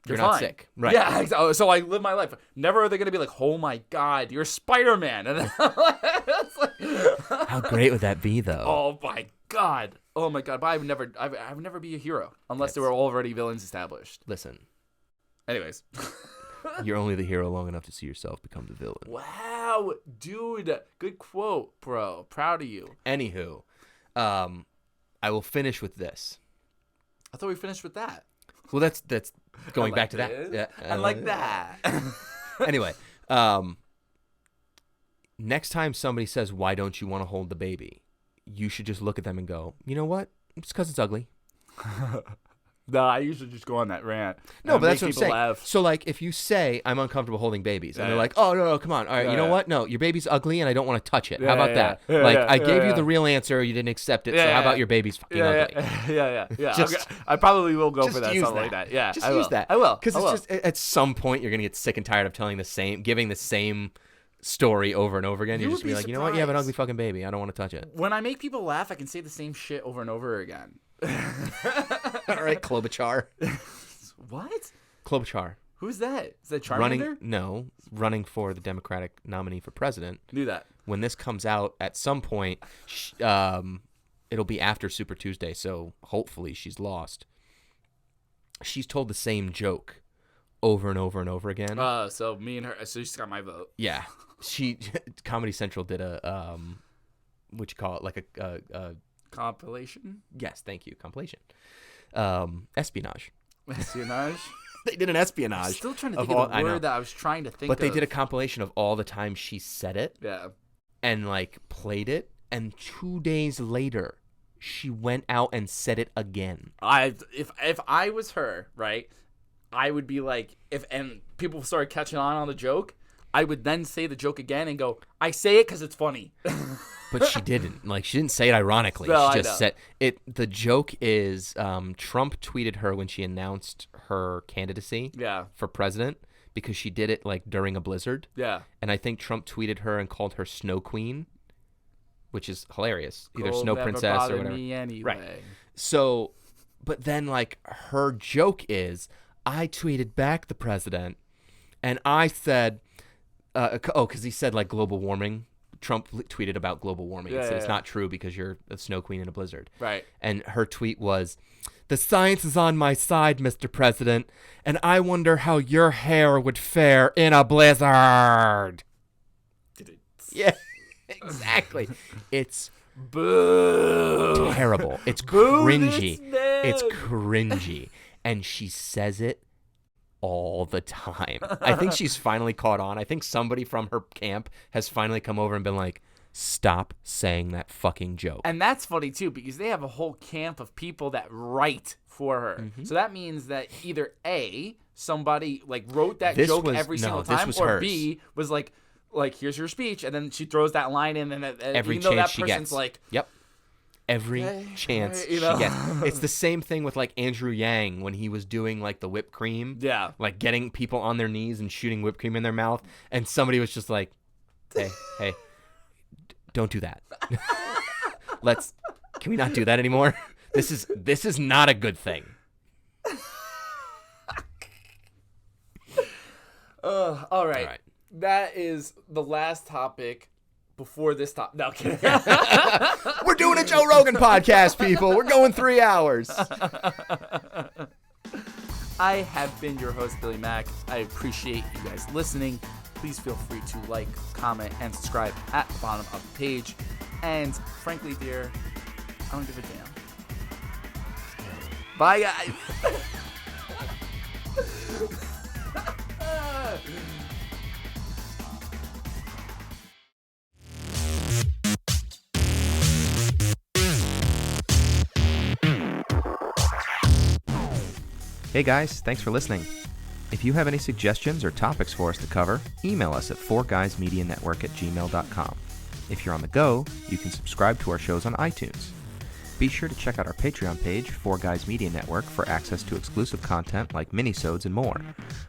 You're fine. not sick. Right. Yeah, exactly. So I live my life. Never are they going to be like, oh my God, you're Spider-Man. And it's like, How great would that be, though? oh my God. Oh my God. But I would never be a hero unless there were already villains established. Listen, Anyways. you're only the hero long enough to see yourself become the villain. Wow, dude. Good quote, bro. Proud of you. Anywho, I will finish with this. I thought we finished with that. Well, that's going I back to like that. this. Yeah. I like that. Anyway, next time somebody says, "Why don't you want to hold the baby?" you should just look at them and go, "You know what? It's because it's ugly." No, I usually just go on that rant. No, and but that's make what I'm people saying. laugh. So, like, if you say, "I'm uncomfortable holding babies," and Yeah, they're yeah. like, "Oh, no, come on. All right, Yeah, you know yeah. what? No, your baby's ugly and I don't want to touch it. Yeah, How about yeah, that? yeah. Like, Yeah, I gave yeah. you the real answer. You didn't accept it. Yeah, so how yeah. about your baby's fucking ugly?" Yeah. Just- Okay. I probably will go Just for that, use something that. like that. Yeah, Just I use will. that. I will. Because I it's will. just, at some point, you're going to get sick and tired of giving the same story over and over again. You You're just would going be to be like, you know what? You have an surprised. ugly fucking baby. I don't want to touch it. When I make people laugh, I can say the same shit over and over again. All right, Klobuchar. What? Klobuchar. Who's that? Is that Charmander? Running for the Democratic nominee for president. Knew that. When this comes out at some point, it'll be after Super Tuesday, so hopefully she's lost. She's told the same joke over and over and over again. So me and her. So she's got my vote. Yeah, Comedy Central did a what you call it, like a Compilation. yes, thank you, compilation, espionage. Espionage. They did an espionage. I'm still trying to of think all- of I the know. word that I was trying to think But of. they did a compilation of all the times she said it Yeah. and like played it, and 2 days later, she went out and said it again. If I was her, right, I would be like, and people started catching on the joke, I would then say the joke again and go, I say it because it's funny. But she didn't. Like, she didn't say it ironically. No, She I just know. said it. The joke is Trump tweeted her when she announced her candidacy Yeah. for president because she did it like during a blizzard. Yeah. And I think Trump tweeted her and called her Snow Queen, which is hilarious. Either Cold Snow never Princess or bothered whatever. Me anyway. Right. So, but then like her joke is, I tweeted back the president and I said, because he said like global warming. Trump tweeted about global warming. Yeah, He said yeah, it's yeah. not true because you're a snow queen in a blizzard. Right. And her tweet was, "The science is on my side, Mr. President, and I wonder how your hair would fare in a blizzard." Yeah, exactly. It's Boo. terrible. It's Boo cringy. this man. It's cringy. And she says it all the time. I think she's finally caught on. I think somebody from her camp has finally come over and been like, "Stop saying that fucking joke." And that's funny too, because they have a whole camp of people that write for her. Mm-hmm. So that means that either A, somebody like wrote that This joke was- every no, single this time, was or hers. B was like here's your speech, and then she throws that line in, and Every even though chance that she person's gets. like, Yep. Every Okay, chance alright, you she know. gets. It's the same thing with like Andrew Yang when he was doing like the whipped cream. yeah, Like getting people on their knees and shooting whipped cream in their mouth. And somebody was just like, hey, don't do that. Can we not do that anymore? This is not a good thing. All right. That is the last topic before this topic. No, kidding. We're doing a Joe Rogan podcast, people. We're going 3 hours. I have been your host, Billy Mack. I appreciate you guys listening. Please feel free to like, comment, and subscribe at the bottom of the page. And frankly, dear, I don't give a damn. Bye, guys. Hey guys, thanks for listening. If you have any suggestions or topics for us to cover, email us at 4guysmedianetwork@gmail.com. If you're on the go, you can subscribe to our shows on iTunes. Be sure to check out our Patreon page, 4Guys Media Network, for access to exclusive content like minisodes and more.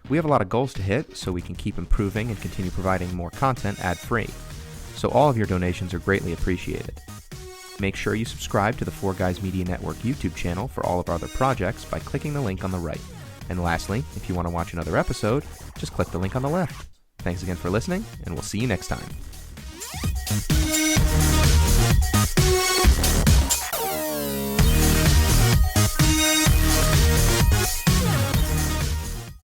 We have a lot of goals to hit, so we can keep improving and continue providing more content ad-free. So all of your donations are greatly appreciated. Make sure you subscribe to the 4Guys Media Network YouTube channel for all of our other projects by clicking the link on the right. And lastly, if you want to watch another episode, just click the link on the left. Thanks again for listening, and we'll see you next time.